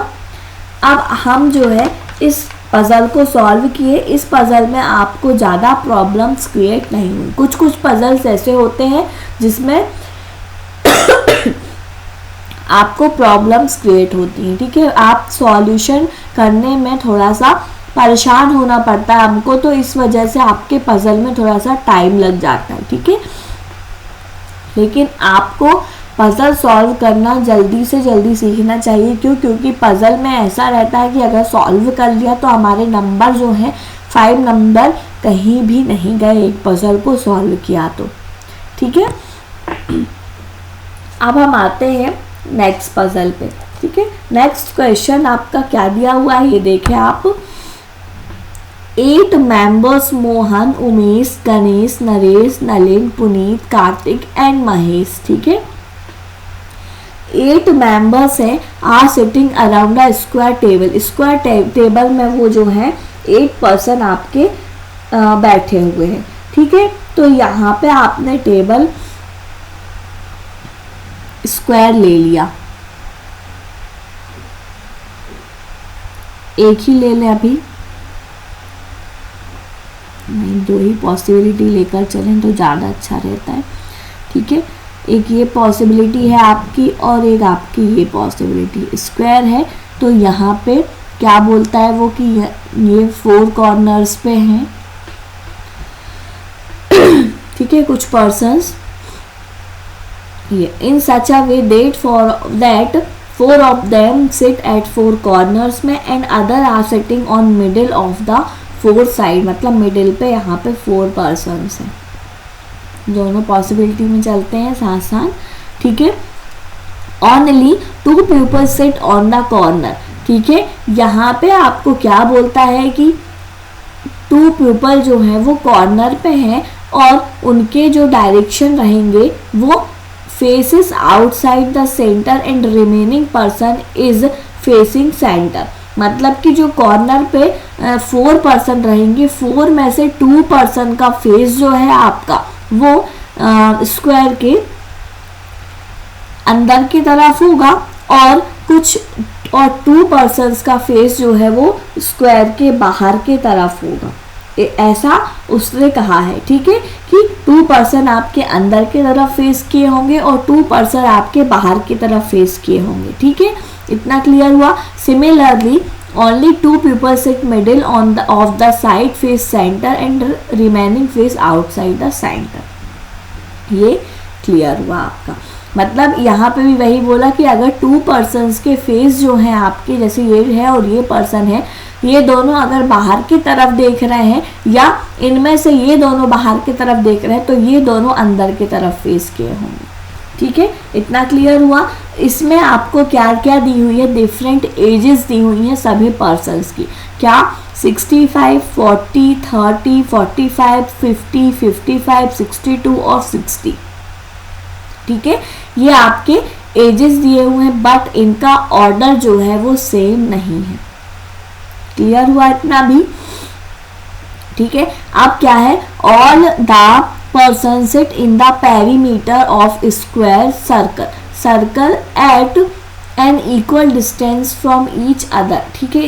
अब हम जो है इस पजल को सॉल्व किए, इस पजल में आपको ज़्यादा प्रॉब्लम्स क्रिएट नहीं हुई। कुछ कुछ पजल्स ऐसे होते हैं जिसमें आपको प्रॉब्लम्स क्रिएट होती हैं, ठीक है। आप सॉल्यूशन करने में थोड़ा सा परेशान होना पड़ता है हमको, तो इस वजह से आपके पजल में थोड़ा सा टाइम लग जाता है, ठीक है। लेकिन आपको पजल सॉल्व करना जल्दी से जल्दी सीखना चाहिए, क्योंकि पजल में ऐसा रहता है कि अगर सॉल्व कर लिया तो हमारे नंबर जो हैं 5 नंबर कहीं भी नहीं गए, एक पजल को सॉल्व किया तो, ठीक है। अब हम आते हैं नेक्स्ट पजल पे, ठीक है। नेक्स्ट क्वेश्चन आपका क्या दिया हुआ है ये देखें आप। 8 members मोहन, उमेश, गणेश, नरेश, नलिन, पुनीत, कार्तिक एंड महेश, ठीक है। 8 मेंबर्स हैं are sitting around a square table. Square table में वो जो है 8 पर्सन आपके बैठे हुए हैं, ठीक है। तो यहाँ पे आपने टेबल स्क्वायर ले लिया, एक ही ले लें अभी, नहीं 2 ही पॉसिबिलिटी लेकर चलें तो ज़्यादा अच्छा रहता है, ठीक है। एक ये पॉसिबिलिटी है आपकी और एक आपकी ये पॉसिबिलिटी। स्क्वायर है तो यहाँ पे क्या बोलता है वो कि ये 4 कॉर्नर्स पे हैं, ठीक है, कुछ पर्सन्स। ये in such a way that that 4 of them sit at 4 corners में and other are sitting on middle of the 4 side, मतलब मिडिल पे यहाँ पे 4 पर्सन्स हैं। दोनों पॉसिबिलिटी में चलते हैं साथ साथ, ठीक है। Only 2 people sit on the corner, ठीक है। यहाँ पे आपको क्या बोलता है कि 2 पीपल जो है वो कॉर्नर पे हैं और उनके जो डायरेक्शन रहेंगे वो faces outside the centre and remaining person is facing centre. मतलब कि जो कॉर्नर पे 4 पर्सन रहेंगे, 4 में से 2 पर्सन का फेस जो है आपका वो स्क्वायर के अंदर की तरफ होगा और 2 पर्सन्स का फेस जो है वो स्क्वायर के बाहर के तरफ होगा। ऐसा उसने कहा है, ठीक है, कि 2 पर्सन आपके अंदर की तरफ फेस किए होंगे और 2 पर्सन आपके बाहर की तरफ फेस किए होंगे, ठीक है। इतना क्लियर हुआ। Similarly only 2 people sit middle of the side face centre and remaining face outside the centre. ये क्लियर हुआ आपका। मतलब यहाँ पे भी वही बोला कि अगर 2 पर्सन्स के फेस जो हैं आपके, जैसे ये है और ये पर्सन है, ये दोनों अगर बाहर की तरफ देख रहे हैं या इनमें से ये दोनों बाहर की तरफ देख रहे हैं तो ये दोनों अंदर की तरफ फेस किए होंगे, ठीक है। इतना क्लियर हुआ। इसमें आपको क्या क्या दी हुई है, डिफरेंट एजेस दी हुई हैं सभी पर्सन्स की। क्या 65, 40, 30, 45, 50, 55, 62 और 60, ठीक है। ये आपके एजेस दिए हुए हैं बट इनका ऑर्डर जो है वो सेम नहीं है। क्लियर हुआ इतना भी, ठीक है। अब क्या है, all the person sit in the perimeter of square circle at an equal distance from each other, ठीक है।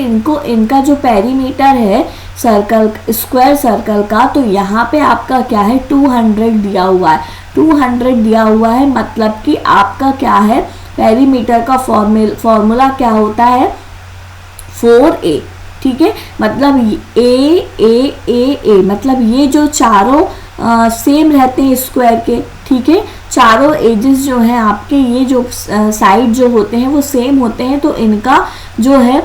इनका जो पेरीमीटर है सर्कल, स्क्वायर सर्कल का, तो यहाँ पे आपका क्या है 200 दिया हुआ है। 200 दिया हुआ है मतलब कि आपका क्या है, पेरीमीटर का फॉर्मूला क्या होता है 4a, ठीक है। मतलब ए मतलब ये जो चारों सेम रहते हैं स्क्वायर के, ठीक है। चारों एजेस जो हैं आपके, ये जो साइड जो होते हैं वो सेम होते हैं, तो इनका जो है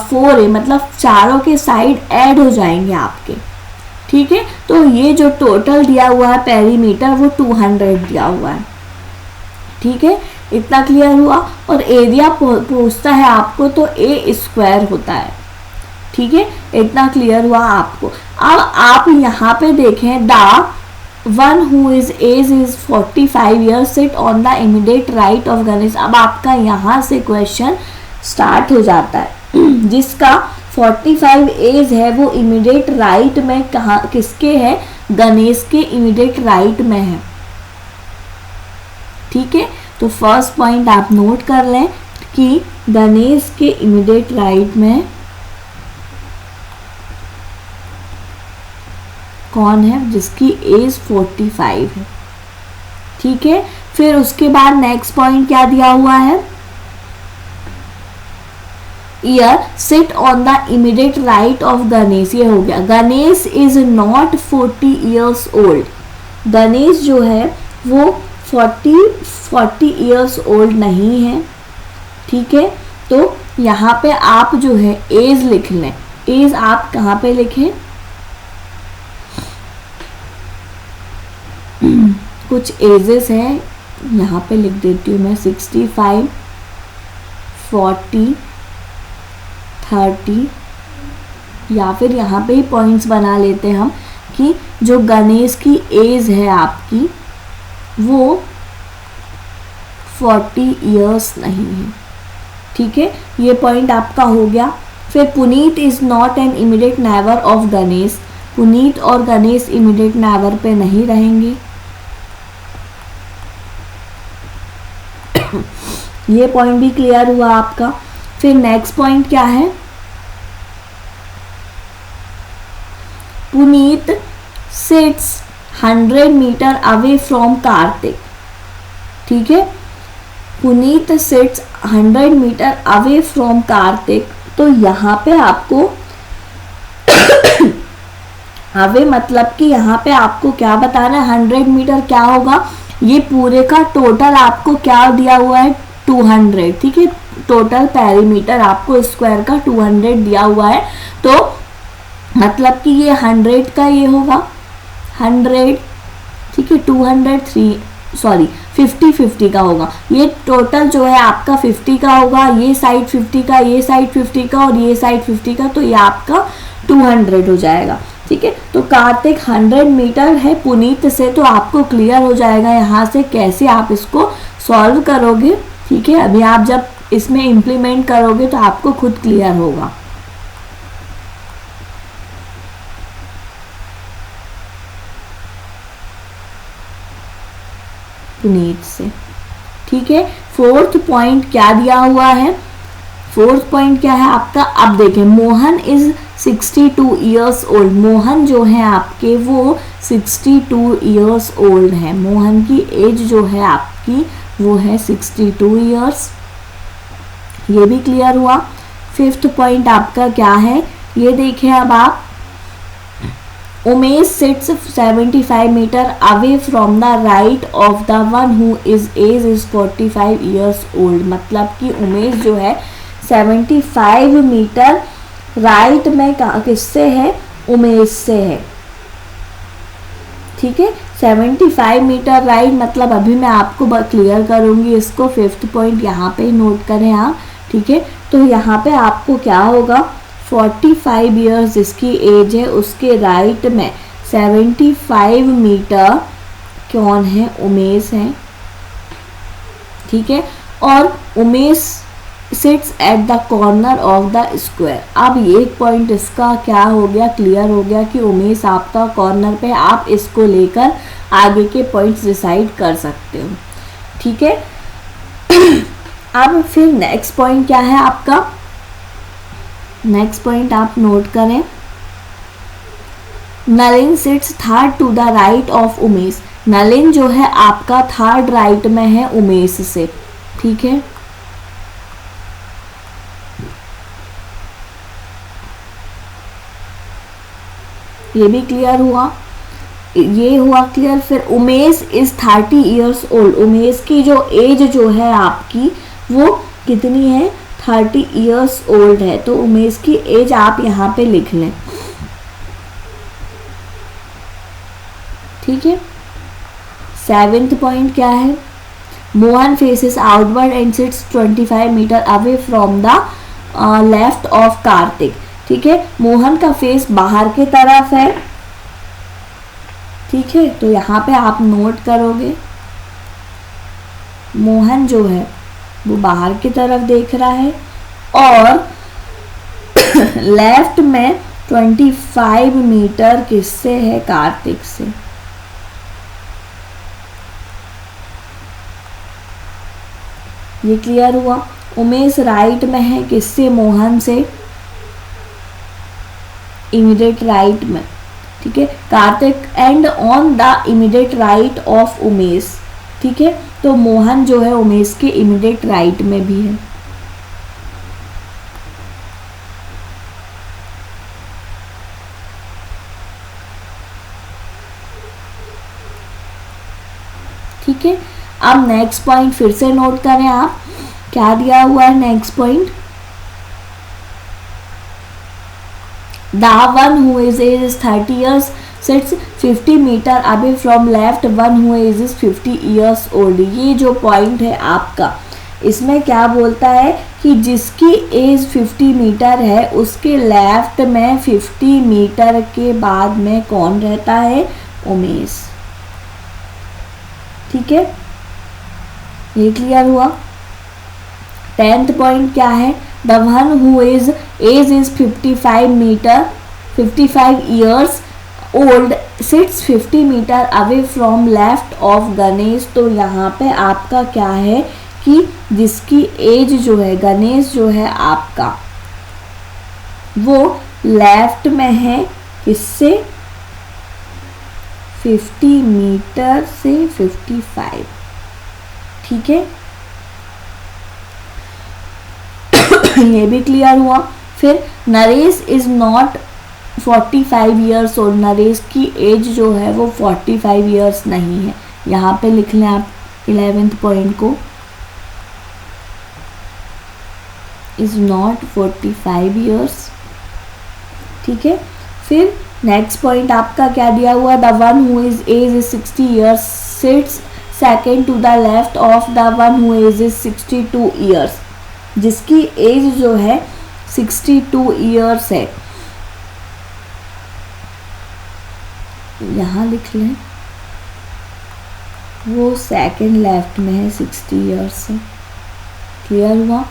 4a मतलब चारों के साइड ऐड हो जाएंगे आपके, ठीक है। तो ये जो टोटल दिया हुआ है पेरीमीटर वो 200 दिया हुआ है, ठीक है। इतना क्लियर हुआ। और एरिया पूछता है आपको तो a स्क्वायर होता है, ठीक है। इतना क्लियर हुआ आपको। अब आप यहाँ पे देखें, the one who is age is 45 years sit on the immediate right of Ganesh. अब आपका यहाँ से क्वेश्चन स्टार्ट हो जाता है। जिसका 45 एज है वो इमीडिएट राइट में कहाँ, किसके है, गणेश के इमीडिएट राइट में है, ठीक है। तो फर्स्ट पॉइंट आप नोट कर लें कि गणेश के इमीडिएट राइट में कौन है, जिसकी एज 45 है, ठीक है। फिर उसके बाद नेक्स्ट पॉइंट क्या दिया हुआ है, year seat on the immediate right of Ganesh. ये हो गया। Ganesh is not 40 years old. Ganesh जो है वो 40 ईयर्स ओल्ड नहीं है, ठीक है। तो यहाँ पे आप जो है एज लिख लें। एज आप कहाँ पे लिखें, कुछ एजेस हैं यहाँ पे लिख देती हूँ मैं, 65, 40, 30, या फिर यहाँ पे ही पॉइंट्स बना लेते हैं हम कि जो गणेश की एज है आपकी वो 40 इयर्स नहीं है। ठीक है, ये पॉइंट आपका हो गया। फिर Puneet is not an immediate neighbour of Ganesh, Puneet और गणेश इमीडिएट नेबर पे नहीं रहेंगे। ये पॉइंट भी क्लियर हुआ आपका। फिर नेक्स्ट पॉइंट क्या है, Puneet sits 100 meter away from Kartik. ठीक है, Puneet sits 100 meter away from Kartik. तो यहाँ पे आपको अवे मतलब कि यहाँ पे आपको क्या बताना है, 100 मीटर क्या होगा, ये पूरे का टोटल आपको क्या दिया हुआ है 200। ठीक है, टोटल पेरीमीटर आपको स्क्वायर का 200 दिया हुआ है। तो मतलब कि ये 100 का ये होगा 100। ठीक है, 50-50 का होगा। ये टोटल जो है आपका 50 का होगा, ये साइड 50 का, ये साइड 50 का और ये साइड 50 का, तो ये आपका 200 हो जाएगा। ठीक है, तो कार्तिक 100 मीटर है पुनीत से, तो आपको क्लियर हो जाएगा यहाँ से कैसे आप इसको सॉल्व करोगे। ठीक है, अभी आप जब इसमें इम्प्लीमेंट करोगे तो आपको खुद क्लियर होगा। पुनीत से। ठीक है, फोर्थ पॉइंट क्या दिया हुआ है, फोर्थ पॉइंट क्या है आपका, अब देखें Mohan is 62 years old. Mohan जो है आपके वो 62 इयर्स ओल्ड है। मोहन की एज जो है आपकी वो है 62 इयर्स। ये भी क्लियर हुआ। फिफ्थ पॉइंट आपका क्या है, ये देखें अब आप, Umesh sits 75 meter away from the right of the one who is age is 45 years old. मतलब कि उमेश जो है 75 मीटर राइट में किससे है, उमेश से है। ठीक है, 75 मीटर राइट मतलब अभी मैं आपको क्लियर करूंगी इसको। फिफ्थ पॉइंट यहाँ पे नोट करें आप। ठीक है, तो यहाँ पे आपको क्या होगा, 45 इयर्स जिसकी एज है उसके राइट में 75 मीटर कौन है, उमेश है। ठीक है, और Umesh seats at the corner of the square. अब ये पॉइंट इसका क्या हो गया, क्लियर हो गया कि उमेश आपका कॉर्नर पे, आप इसको लेकर आगे के पॉइंट्स डिसाइड कर सकते हो। ठीक है, अब फिर नेक्स्ट पॉइंट क्या है आपका, नेक्स्ट पॉइंट आप नोट करें, Nalin sits third to the right of Umesh. Nalin जो है आपका थर्ड राइट में है उमेश से। ठीक है, ये भी क्लियर हुआ, ये हुआ क्लियर। फिर Umesh is 30 years old. Umesh की जो एज जो है आपकी वो कितनी है, 30 इयर्स ओल्ड है। तो उमेश की एज आप यहाँ पे लिख लें। ठीक है, सेवेंथ पॉइंट क्या है, Mohan faces outward and sits 25 meter away from the left of Kartik. ठीक है, मोहन का फेस बाहर की तरफ है। ठीक है, तो यहाँ पे आप नोट करोगे मोहन जो है वो बाहर की तरफ देख रहा है और लेफ्ट में 25 मीटर किससे है, कार्तिक से। ये क्लियर हुआ। उमेश राइट में है किससे, मोहन से, इमीडिएट राइट में। ठीक है, Kartik and on the immediate right of Umesh. ठीक है, तो मोहन जो है उमेश के इमीडिएट राइट में भी है। ठीक है, अब नेक्स्ट पॉइंट फिर से नोट करें आप, क्या दिया हुआ है next point, The one who is age is 30 years sits 50 meter away from left one who is 50 years old। ये जो पॉइंट है आपका, इसमें क्या बोलता है कि जिसकी एज 50 मीटर है उसके लेफ्ट में 50 मीटर के बाद में कौन रहता है, उमेश। ठीक है, ये क्लियर हुआ। 10th पॉइंट क्या है, the one who age is 55 years old sits 50 meter away from left of Ganesh. तो यहाँ पे आपका क्या है कि जिसकी एज जो है, गणेश जो है आपका, वो लेफ्ट में है, किससे, 50 मीटर से 55। ठीक है, ये भी क्लियर हुआ। फिर Naresh is not 45 years old, Naresh की एज जो है वो 45 ईयर्स नहीं है। यहाँ पे लिख लें आप 11th पॉइंट को, इज नॉट 45 ईयर्स। ठीक है, फिर नेक्स्ट पॉइंट आपका क्या दिया हुआ, the one who is age is 60 years sits second to the left of the one who age is 62 years. जिसकी एज जो है 62 ईयर्स है, यहाँ लिख लें, वो सेकेंड लेफ्ट में है, 60 ईयर्स से। क्लियर हुआ।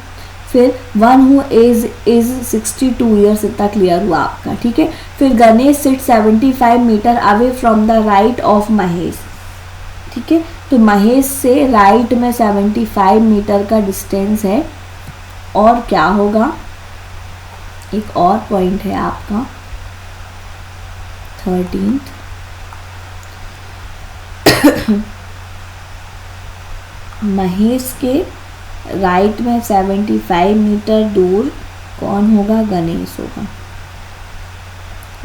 फिर one who age is 62 years, इतना क्लियर हुआ आपका। ठीक है, फिर Ganesh sit 75 meter away from the right of Mahesh. ठीक है, तो महेश से राइट में 75 मीटर का डिस्टेंस है। और क्या होगा, एक और पॉइंट है आपका 13th, महेश के राइट में 75 मीटर दूर कौन होगा, गणेश होगा।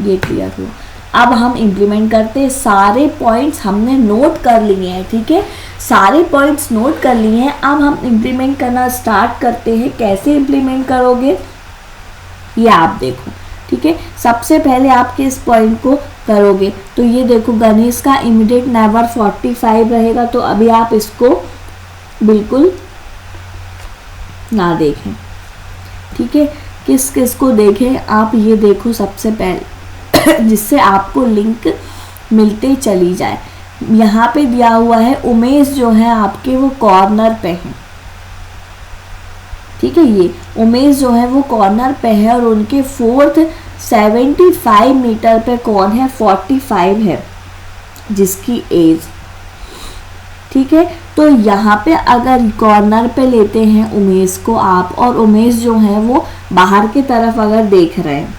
ये क्लियर हुआ। अब हम इम्प्लीमेंट करते हैं। सारे पॉइंट्स हमने नोट कर लिए हैं। ठीक है, सारे पॉइंट्स नोट कर लिए हैं। अब हम इम्प्लीमेंट करना स्टार्ट करते हैं। कैसे इम्प्लीमेंट करोगे ये आप देखो। ठीक है, सबसे पहले आप किस पॉइंट को करोगे, तो ये देखो गणेश का इमीडिएट नेबर 45 रहेगा, तो अभी आप इसको बिल्कुल ना देखें। ठीक है, किस किस को देखें आप, ये देखो सबसे पहले जिससे आपको लिंक मिलते चली जाए। यहाँ पे दिया हुआ है उमेश जो है आपके वो कॉर्नर पे है। ठीक है, ये उमेश जो है वो कॉर्नर पे है और उनके फोर्थ 75 मीटर पे कौन है, 45 है जिसकी एज। ठीक है, तो यहाँ पे अगर कॉर्नर पे लेते हैं उमेश को आप, और उमेश जो है वो बाहर की तरफ अगर देख रहे हैं,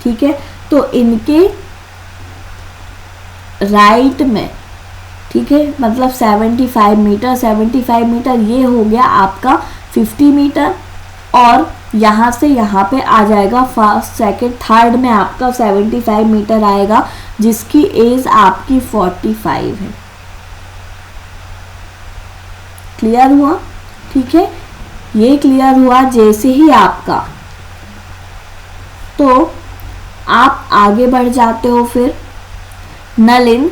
ठीक है, तो इनके राइट में, ठीक है, मतलब 75 मीटर ये हो गया आपका 50 मीटर, और यहाँ से यहाँ पे आ जाएगा फर्स्ट सेकंड थर्ड में आपका 75 मीटर आएगा जिसकी एज आपकी 45 है। क्लियर हुआ। ठीक है, ये क्लियर हुआ। जैसे ही आपका, तो आप आगे बढ़ जाते हो। फिर नलिन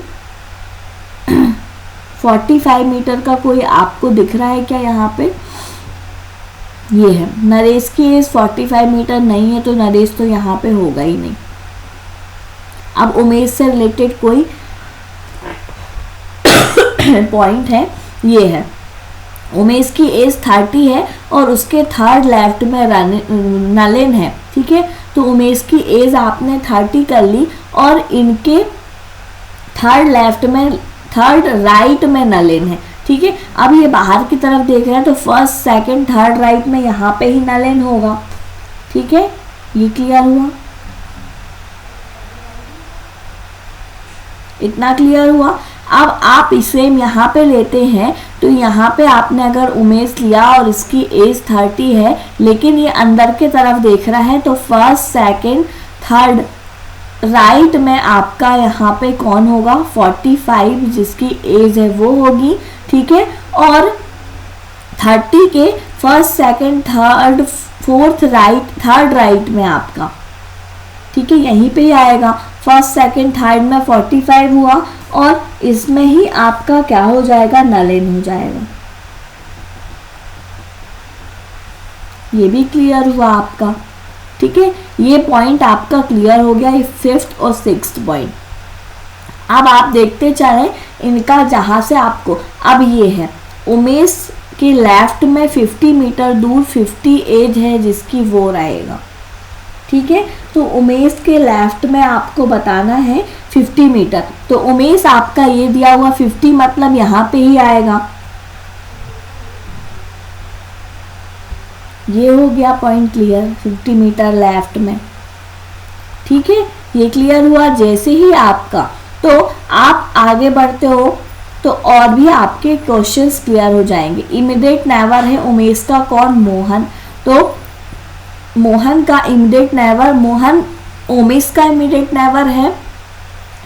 45 मीटर का कोई आपको दिख रहा है क्या, यहाँ पे ये है। नरेश की एज 45 मीटर नहीं है, तो नरेश तो यहाँ पे होगा ही नहीं। अब उमेश से रिलेटेड कोई पॉइंट है, ये है उमेश की एज 30 है और उसके थर्ड लेफ्ट में नलिन है। ठीक है, तो उमेश की एज आपने 30 कर ली और इनके थर्ड लेफ्ट में, थर्ड राइट में नलिन है। ठीक है, अब ये बाहर की तरफ देख रहे हैं तो फर्स्ट सेकंड थर्ड राइट में यहाँ पे ही नलिन होगा। ठीक है, ये क्लियर हुआ। इतना क्लियर हुआ। अब आप इसे यहाँ पे लेते हैं, तो यहाँ पे आपने अगर उमेश लिया और इसकी एज 30 है लेकिन ये अंदर के तरफ देख रहा है, तो फर्स्ट सेकंड थर्ड राइट में आपका यहाँ पे कौन होगा, 45 जिसकी एज है वो होगी। ठीक है, और 30 के first second third fourth right third right में आपका, ठीक है, यहीं पे ही आएगा। फर्स्ट सेकंड थर्ड में 45 हुआ और इसमें ही आपका क्या हो जाएगा, नलेन हो जाएगा। ये भी क्लियर हुआ आपका। ठीक है, ये पॉइंट आपका क्लियर हो गया, ये 5th और 6th पॉइंट। अब आप देखते चले इनका, जहां से आपको अब ये है उमेश के लेफ्ट में 50 मीटर दूर 50 एज है जिसकी वो रहेगा। ठीक है, तो उमेश के लेफ्ट में आपको बताना है 50 मीटर। तो उमेश आपका ये दिया हुआ 50 मतलब यहाँ पे ही आएगा। ये हो गया पॉइंट क्लियर 50 मीटर लेफ्ट में। ठीक है, ये क्लियर हुआ। जैसे ही आपका, तो आप आगे बढ़ते हो तो और भी आपके क्वेश्चंस क्लियर हो जाएंगे। इमीडिएट नेबर है उमेश का कौन, मोहन। तो मोहन का इमीडिएट नेबर, मोहन उमेश का इमीडिएट नेबर है,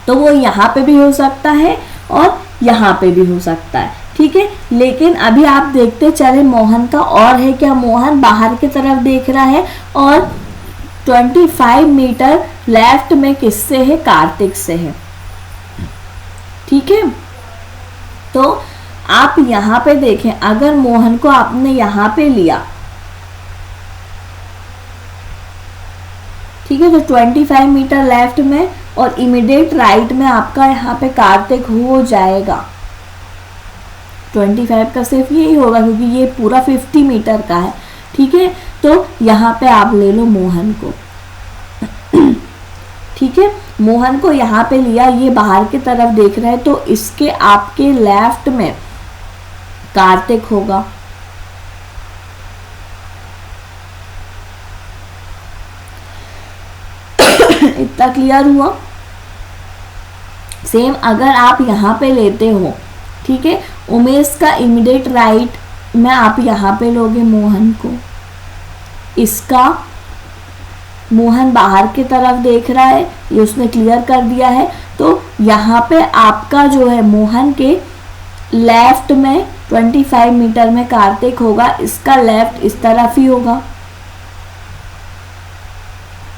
तो वो यहाँ पे भी हो सकता है और यहाँ पे भी हो सकता है। ठीक है, लेकिन अभी आप देखते चले मोहन का और है क्या, मोहन बाहर की तरफ देख रहा है और 25 मीटर लेफ्ट में किससे है, कार्तिक से है। ठीक है, तो आप यहाँ पे देखें, अगर मोहन को आपने यहाँ पे लिया, ठीक है, तो 25 मीटर लेफ्ट में और इमीडिएट राइट में आपका यहाँ पे कार्तिक हो जाएगा। 25 का सिर्फ यही होगा क्योंकि ये पूरा 50 मीटर का है। ठीक है, तो यहाँ पे आप ले लो मोहन को। ठीक है, मोहन को यहाँ पे लिया, ये बाहर की तरफ देख रहे हैं, तो इसके आपके लेफ्ट में कार्तिक होगा। इतना क्लियर हुआ। सेम अगर आप यहाँ पे लेते हो, ठीक है, उमेश का इमीडिएट राइट में आप यहाँ पे लोगे मोहन को, इसका मोहन बाहर की तरफ देख रहा है, ये उसने क्लियर कर दिया है। तो यहाँ पे आपका जो है मोहन के लेफ्ट में 25 मीटर में कार्तिक होगा, इसका लेफ्ट इस तरफ ही होगा।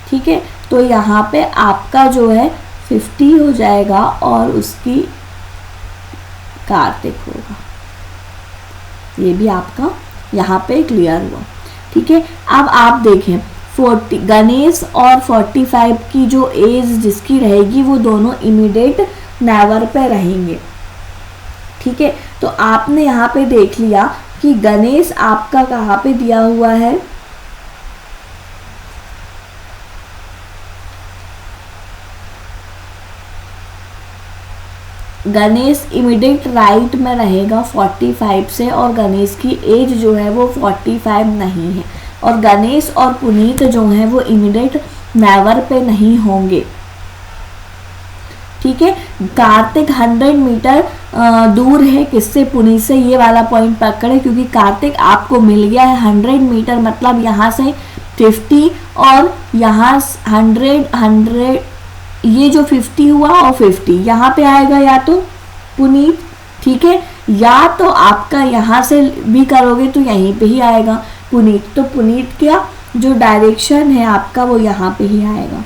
ठीक है, तो यहाँ पे आपका जो है 50 हो जाएगा और उसकी कार्तिक होगा। ये भी आपका यहाँ पे क्लियर हुआ। ठीक है, अब आप देखें 40 गणेश और 45 की जो एज जिसकी रहेगी वो दोनों इमीडिएट नेबर पे रहेंगे। ठीक है, तो आपने यहाँ पे देख लिया कि गणेश आपका कहाँ पे दिया हुआ है, गणेश इमीडिएट राइट में रहेगा 45 से और गणेश की एज जो है वो 45 नहीं है और गणेश और पुनीत जो है वो इमीडिएट नेबर पे नहीं होंगे। ठीक है, कार्तिक 100 मीटर दूर है किससे, पुनीत से। ये वाला पॉइंट पकड़े क्योंकि कार्तिक आपको मिल गया है 100 मीटर मतलब यहाँ से 50 और यहाँ 100 ये जो 50 हुआ और 50 यहाँ पे आएगा या तो पुनीत। ठीक है, या तो आपका यहाँ से भी करोगे तो यहीं पे ही आएगा पुनीत। तो पुनीत का जो डायरेक्शन है आपका वो यहाँ पे ही आएगा।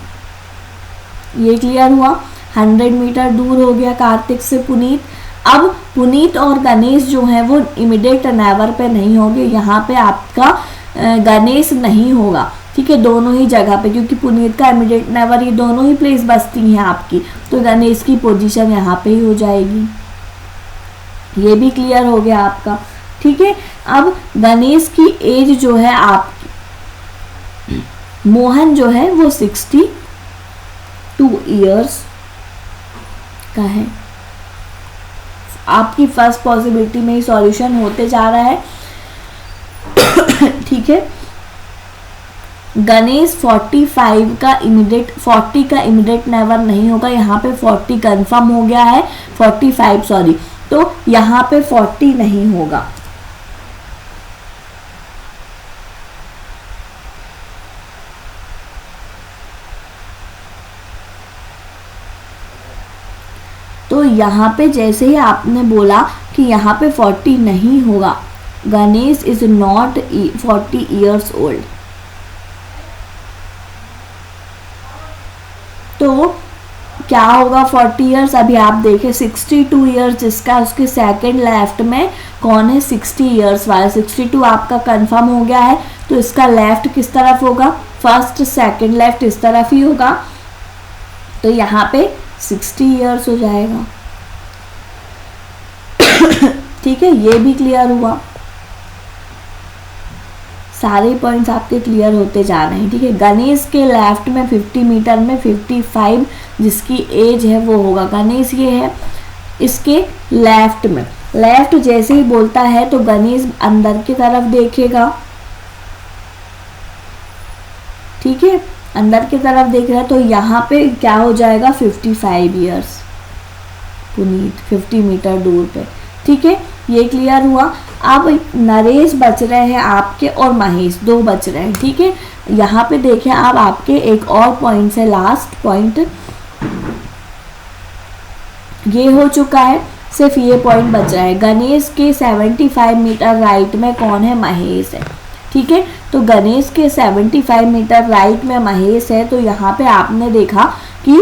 ये क्लियर हुआ। 100 मीटर दूर हो गया कार्तिक से पुनीत। अब पुनीत और गणेश जो है वो इमीडिएट नेबर पे नहीं होंगे, यहाँ पे आपका गणेश नहीं होगा। ठीक है, दोनों ही जगह पे, क्योंकि पुनीत का इमीडिएट नेबर ये दोनों ही प्लेस बसती हैं आपकी, तो गणेश की पोजीशन यहाँ पे ही हो जाएगी। ये भी क्लियर हो गया आपका। ठीक है, अब गणेश की एज जो है आपकी, मोहन जो है वो 62 इयर्स का है। आपकी फर्स्ट पॉसिबिलिटी में ही सॉल्यूशन होते जा रहा है। ठीक है, गणेश 45 का इमीडिएट 40 का इमीडिएट नेबर नहीं होगा, यहाँ पे 40 कंफर्म हो गया है, 45 सॉरी, तो यहाँ पे 40 नहीं होगा। तो यहाँ पे जैसे ही आपने बोला कि यहाँ पे 40 नहीं होगा, Ganesh is not 40 years old. क्या होगा 40 ईयर्स, अभी आप देखें 62 ईयर्स जिसका, उसके सेकंड लेफ्ट में कौन है 60 ईयर्स वाला, 62 आपका कंफर्म हो गया है। तो इसका लेफ्ट किस तरफ होगा, फर्स्ट सेकंड लेफ्ट इस तरफ ही होगा, तो यहाँ पे 60 ईयर्स हो जाएगा। ठीक है, ये भी क्लियर हुआ, सारे पॉइंट्स आपके क्लियर होते जा रहे हैं। ठीक है, गणेश के लेफ्ट में 50 मीटर में 55 जिसकी एज है वो होगा, गणेश ये है, इसके लेफ्ट में, लेफ्ट जैसे ही बोलता है तो गणेश अंदर की तरफ देखेगा। ठीक है, अंदर की तरफ देख रहा है, तो यहाँ पे क्या हो जाएगा 55 ईयर्स पुनीत 50 मीटर दूर पे। ठीक है, ये क्लियर हुआ। अब नरेश बच रहे हैं आपके और महेश, दो बच रहे हैं। ठीक है, यहाँ पे देखें आप, आपके एक और पॉइंट है, लास्ट पॉइंट ये हो चुका है, सिर्फ ये पॉइंट बच रहा है। गणेश के 75 मीटर राइट में कौन है, महेश है। ठीक है, तो गणेश के 75 मीटर राइट में महेश है, तो यहाँ पे आपने देखा कि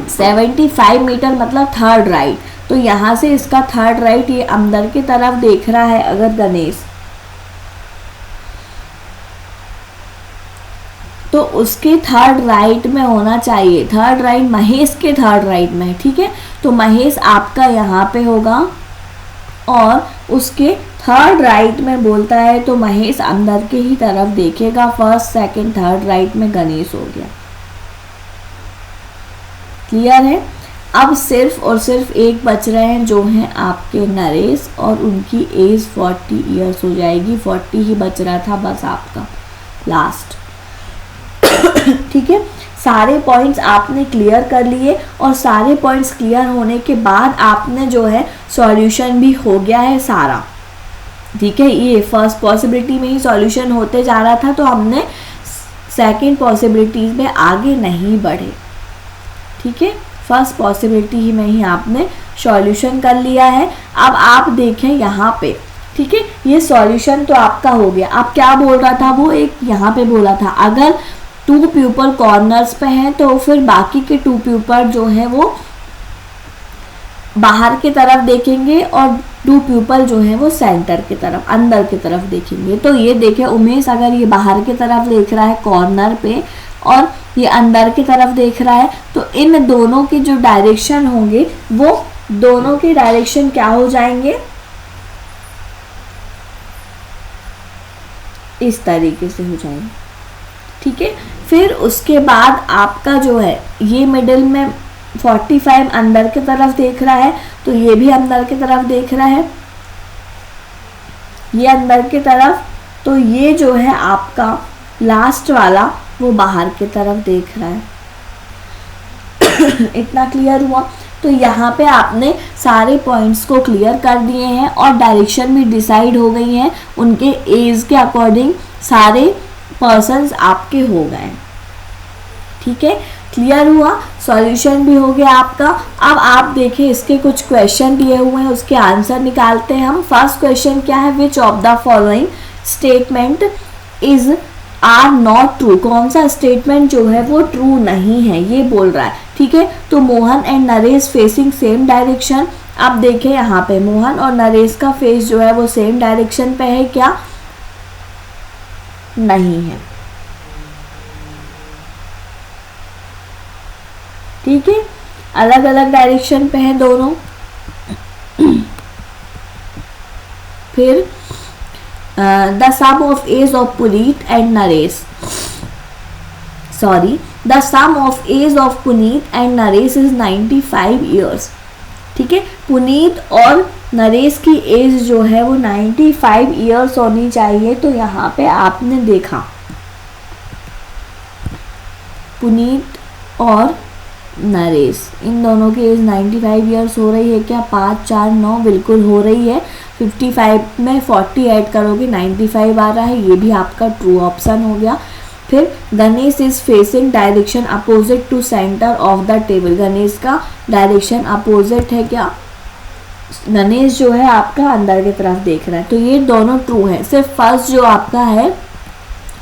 75 मीटर मतलब थर्ड राइट, तो यहाँ से इसका थर्ड राइट ये अंदर की तरफ देख रहा है अगर गणेश, तो उसके थर्ड राइट में होना चाहिए, थर्ड राइट महेश के थर्ड राइट में। ठीक है, तो महेश आपका यहाँ पे होगा और उसके थर्ड राइट में बोलता है तो महेश अंदर के ही तरफ देखेगा, फर्स्ट सेकंड थर्ड राइट में गणेश हो गया। क्लियर है। अब सिर्फ और सिर्फ एक बच रहे हैं जो हैं आपके नरेश, और उनकी एज 40 ईयर्स हो जाएगी, 40 ही बच रहा था बस आपका लास्ट। ठीक है, सारे पॉइंट्स आपने क्लियर कर लिए, और सारे पॉइंट्स क्लियर होने के बाद आपने जो है सॉल्यूशन भी हो गया है सारा। ठीक है, ये फर्स्ट पॉसिबिलिटी में ही सॉल्यूशन होते जा रहा था, तो हमने सेकंड पॉसिबिलिटी में आगे नहीं बढ़े। ठीक है, फर्स्ट पॉसिबिलिटी ही में ही आपने सॉल्यूशन कर लिया है। अब आप देखें यहाँ पे, ठीक है, ये सॉल्यूशन तो आपका हो गया। अब क्या बोल रहा था वो, एक यहाँ पे बोला था अगर 2 प्यूपल कॉर्नर्स पे हैं तो फिर बाकी के 2 प्यूपल जो है वो बाहर की तरफ देखेंगे और 2 प्यूपल जो है वो सेंटर की तरफ, अंदर की तरफ देखेंगे। तो ये देखें उमेश अगर ये बाहर की तरफ देख रहा है कॉर्नर पे और ये अंदर की तरफ देख रहा है, तो इन दोनों के जो डायरेक्शन होंगे वो दोनों के डायरेक्शन क्या हो जाएंगे, इस तरीके से हो जाएंगे। ठीक है, फिर उसके बाद आपका जो है ये मिडिल में 45 अंदर की तरफ देख रहा है, तो ये भी अंदर की तरफ देख रहा है, ये अंदर की तरफ, तो ये जो है आपका लास्ट वाला वो बाहर की तरफ देख रहा है। इतना क्लियर हुआ। तो यहाँ पे आपने सारे पॉइंट्स को क्लियर कर दिए हैं और डायरेक्शन भी डिसाइड हो गई है, उनके एज के अकॉर्डिंग सारे पर्सन्स आपके हो गए। ठीक है, क्लियर हुआ, सॉल्यूशन भी हो गया आपका। अब आप देखें इसके कुछ क्वेश्चन दिए हुए हैं, उसके आंसर निकालते हैं हम। फर्स्ट क्वेश्चन क्या है, which of the following statement is are not true, कौन सा स्टेटमेंट जो है वो ट्रू नहीं है, ये बोल रहा है। ठीक है, तो Mohan and Naresh facing same direction. अब देखें यहाँ पे मोहन और नरेश का फेस जो है वो सेम डायरेक्शन पे है क्या, नहीं है। ठीक है, अलग अलग डायरेक्शन पे है दोनों। फिर the sum of age of Puneet and Naresh, sorry, the sum of age of Puneet and Naresh is 95 years। ठीक है, पुनीत और नरेश की एज जो है वो 95 ईयर्स होनी चाहिए। तो यहाँ पे आपने देखा पुनीत और नरेश इन दोनों की एज 95 ईयर्स हो रही है क्या, 5 4 9 बिल्कुल हो रही है। 55 में 40 ऐड करोगे 95 आ रहा है, ये भी आपका ट्रू ऑप्शन हो गया। फिर Ganesh is facing direction opposite to centre of the table, Ganesh का डायरेक्शन अपोजिट है क्या, गणेश जो है आपका अंदर की तरफ देख रहा है, तो ये दोनों ट्रू है। सिर्फ फर्स्ट जो आपका है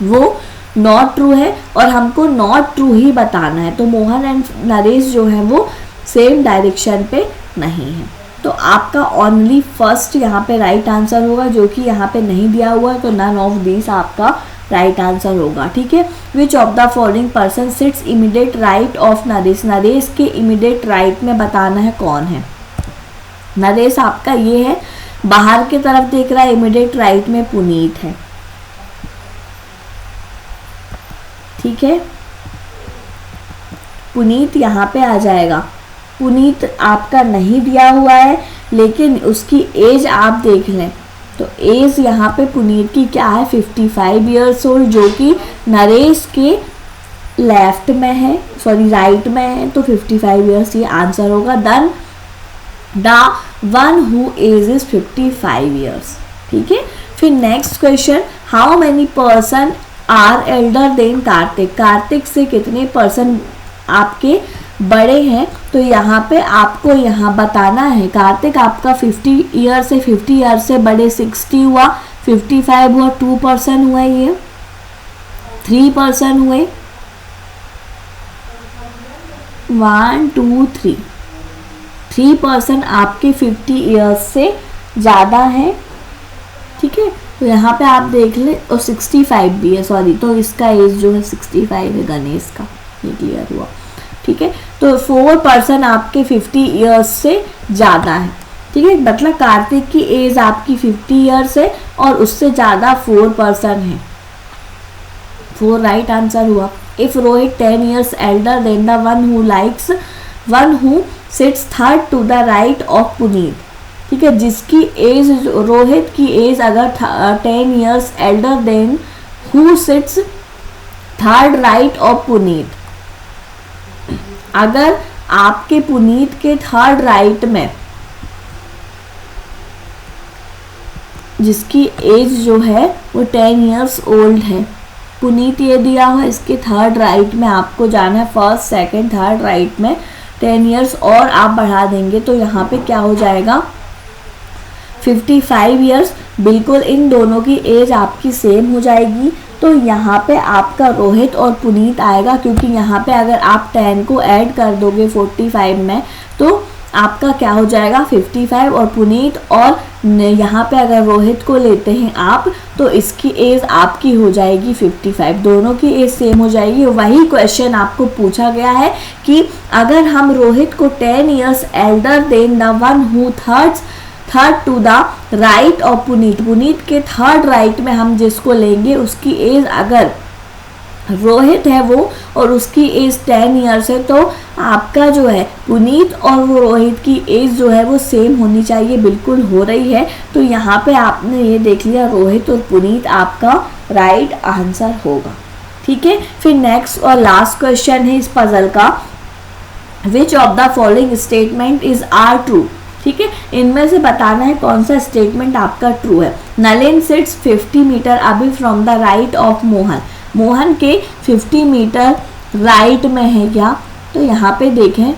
वो नॉट ट्रू है और हमको नॉट ट्रू ही बताना है। तो मोहन एंड नरेश जो है वो सेम डायरेक्शन पे नहीं है। तो आपका ओनली फर्स्ट यहाँ पे राइट आंसर होगा, जो कि यहाँ पे नहीं दिया हुआ है, तो नन ऑफ दिस आपका राइट आंसर होगा। ठीक है। Which of the following person sits immediate right of Naresh, Naresh के इमीडिएट राइट में बताना है कौन है। नरेश आपका ये है, बाहर की तरफ देख रहा है, इमीडिएट राइट में पुनीत है। ठीक है, पुनीत यहाँ पे आ जाएगा। पुनीत आपका नहीं दिया हुआ है, लेकिन उसकी एज आप देख लें तो एज यहाँ पे पुनीत की क्या है, 55 ईयर्स ओल्ड, जो कि नरेश के लेफ्ट में है, सॉरी राइट में है, तो 55 ईयर्स ये आंसर होगा। Then the one who age is 55 years. ठीक है। फिर next question, how many person are elder than Kartik, Kartik से कितने पर्सन आपके बड़े हैं। तो यहाँ पे आपको यहाँ बताना है, कार्तिक आपका 50 ईयर से 50 ईयर से बड़े 60 हुआ, 55 हुआ, 2 पर्सन हुए, ये 3 पर्सन हुए, 1 2 3 पर्सन आपके 50 ईयर्स से ज़्यादा है। ठीक है। तो यहाँ पे आप देख ले, और 65 भी है, सॉरी, तो इसका एज जो है 65 है गणेश का, ये क्लियर हुआ। ठीक है। तो 4 पर्सन आपके 50 ईयर्स से ज़्यादा है। ठीक है, मतलब कार्तिक की एज आपकी 50 ईयर्स है और उससे ज़्यादा 4 पर्सन है। 4 राइट आंसर हुआ। If Rohit 10 years elder than the one who sits third to the right of Puneet. ठीक है, जिसकी एज, रोहित की एज अगर 10 years elder than who sits third right of Puneet, अगर आपके पुनीत के थर्ड राइट में जिसकी एज जो है वो 10 ईयर्स ओल्ड है, पुनीत ये दिया हुआ, इसके थर्ड राइट में आपको जाना है, फर्स्ट सेकंड थर्ड राइट में 10 ईयर्स और आप बढ़ा देंगे तो यहाँ पे क्या हो जाएगा, 55 ईयर्स। बिल्कुल इन दोनों की एज आपकी सेम हो जाएगी। तो यहाँ पे आपका रोहित और पुनीत आएगा, क्योंकि यहाँ पे अगर आप 10 को ऐड कर दोगे 45 में तो आपका क्या हो जाएगा 55, और पुनीत और यहाँ पे अगर रोहित को लेते हैं आप तो इसकी एज आपकी हो जाएगी 55, दोनों की एज सेम हो जाएगी। वही क्वेश्चन आपको पूछा गया है कि अगर हम रोहित को 10 years elder than the one who third to the right of Puneet, Puneet के थर्ड राइट में हम जिसको लेंगे उसकी एज अगर रोहित है वो और उसकी एज 10 ईयर्स है, तो आपका जो है पुनीत और वो रोहित की एज जो है वो सेम होनी चाहिए, बिल्कुल हो रही है। तो यहाँ पे आपने ये देख लिया, रोहित और पुनीत आपका राइट आंसर होगा। ठीक है। फिर नेक्स्ट और लास्ट क्वेश्चन है इस पजल का, which of the following statement is are true. ठीक है, इनमें से बताना है कौन सा स्टेटमेंट आपका ट्रू है। नलिन सिट्स 50 मीटर अभी from the right of Mohan, Mohan के 50 मीटर राइट में है क्या, तो यहाँ पे देखें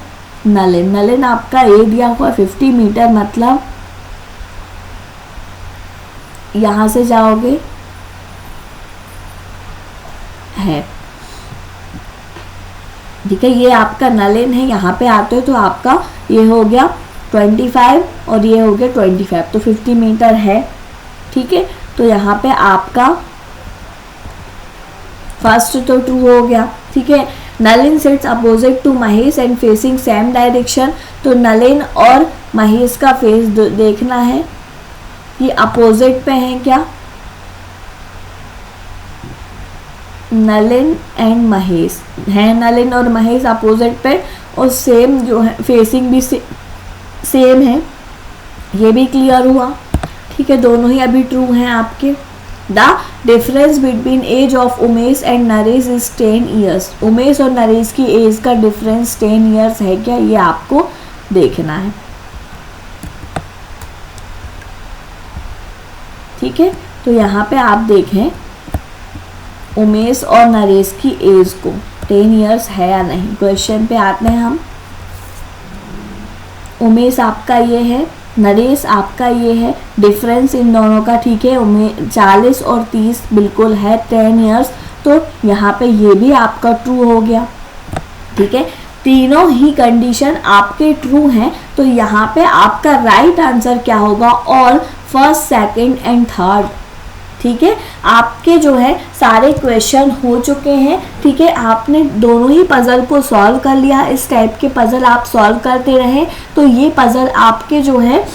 नलिन आपका ए दिया हुआ 50 मीटर, मतलब यहाँ से जाओगे है, ठीक है, ये आपका नलिन है, यहाँ पे आते हो तो आपका ये हो गया 25 और ये हो गया 25, तो 50 मीटर है। ठीक है, तो यहाँ पे आपका फर्स्ट तो ट्रू हो गया। ठीक है, Nalin sits opposite to Mahesh and facing same direction, तो नलिन और महेश का फेस देखना है, ये अपोजिट पे है क्या, नलिन एंड महेश है, नलिन और महेश अपोजिट पे और सेम जो है फेसिंग भी सेम है, ये भी क्लियर हुआ। ठीक है, दोनों ही अभी ट्रू हैं आपके। The difference between age of Umesh and Naresh is 10 years, Umesh और नरेश की एज का डिफरेंस 10 ईयर्स है क्या, ये आपको देखना है। ठीक है, तो यहाँ पे आप देखें उमेश और नरेश की एज को 10 ईयर्स है या नहीं। क्वेश्चन पे आते हैं हम, उमेश आपका ये है, नरेश आपका ये है, डिफरेंस इन दोनों का ठीक है 40 और 30 बिल्कुल है, 10 ईयर्स तो यहाँ पे ये भी आपका ट्रू हो गया। ठीक है, तीनों ही कंडीशन आपके ट्रू हैं, तो यहाँ पे आपका राइट आंसर क्या होगा? All first, second and third. ठीक है, आपके जो है सारे क्वेश्चन हो चुके हैं। ठीक है, आपने दोनों ही पजल को सॉल्व कर लिया। इस टाइप के पजल आप सॉल्व करते रहे तो ये पजल आपके जो है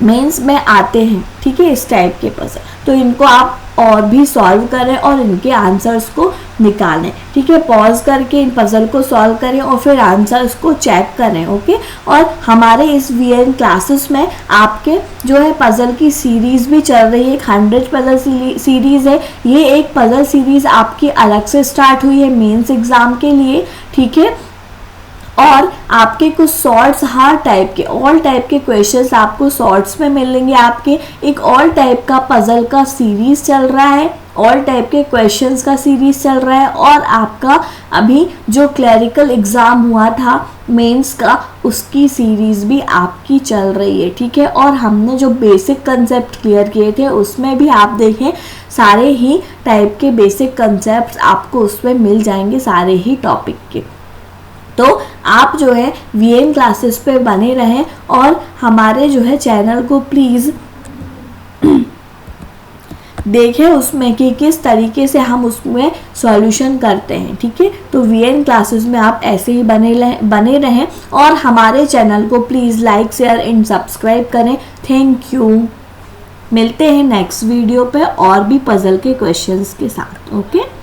मेंस में आते हैं। ठीक है, इस टाइप के पजल, तो इनको आप और भी सॉल्व करें और इनके आंसर्स को निकालें। ठीक है, पॉज करके इन पजल को सॉल्व करें और फिर आंसर्स को चेक करें। ओके, और हमारे इस वीएन क्लासेस में आपके जो है पजल की सीरीज भी चल रही है। 100 पजल सीरीज है। ये एक पजल सीरीज आपकी अलग से स्टार्ट हुई है मेंस एग्जाम के लिए। ठीक है, और आपके कुछ शॉर्ट्स हर टाइप के, ऑल टाइप के क्वेश्चंस आपको शॉर्ट्स में मिलेंगे। आपके एक ऑल टाइप का पजल का सीरीज चल रहा है, ऑल टाइप के क्वेश्चंस का सीरीज चल रहा है, और आपका अभी जो क्लरिकल एग्जाम हुआ था मेंस का, उसकी सीरीज भी आपकी चल रही है। ठीक है, और हमने जो बेसिक कंसेप्ट क्लियर किए थे उसमें भी आप देखें सारे ही टाइप के बेसिक कंसेप्ट आपको उसमें मिल जाएंगे, सारे ही टॉपिक के। तो आप जो है वीएन क्लासेस पे बने रहें और हमारे जो है चैनल को प्लीज़ देखें उसमें कि किस तरीके से हम उसमें सॉल्यूशन करते हैं। ठीक है, तो वीएन क्लासेस में आप ऐसे ही बने रहें और हमारे चैनल को please like, share and subscribe करें। Thank you. मिलते हैं नेक्स्ट वीडियो पे और भी पजल के क्वेश्चंस के साथ। ओके।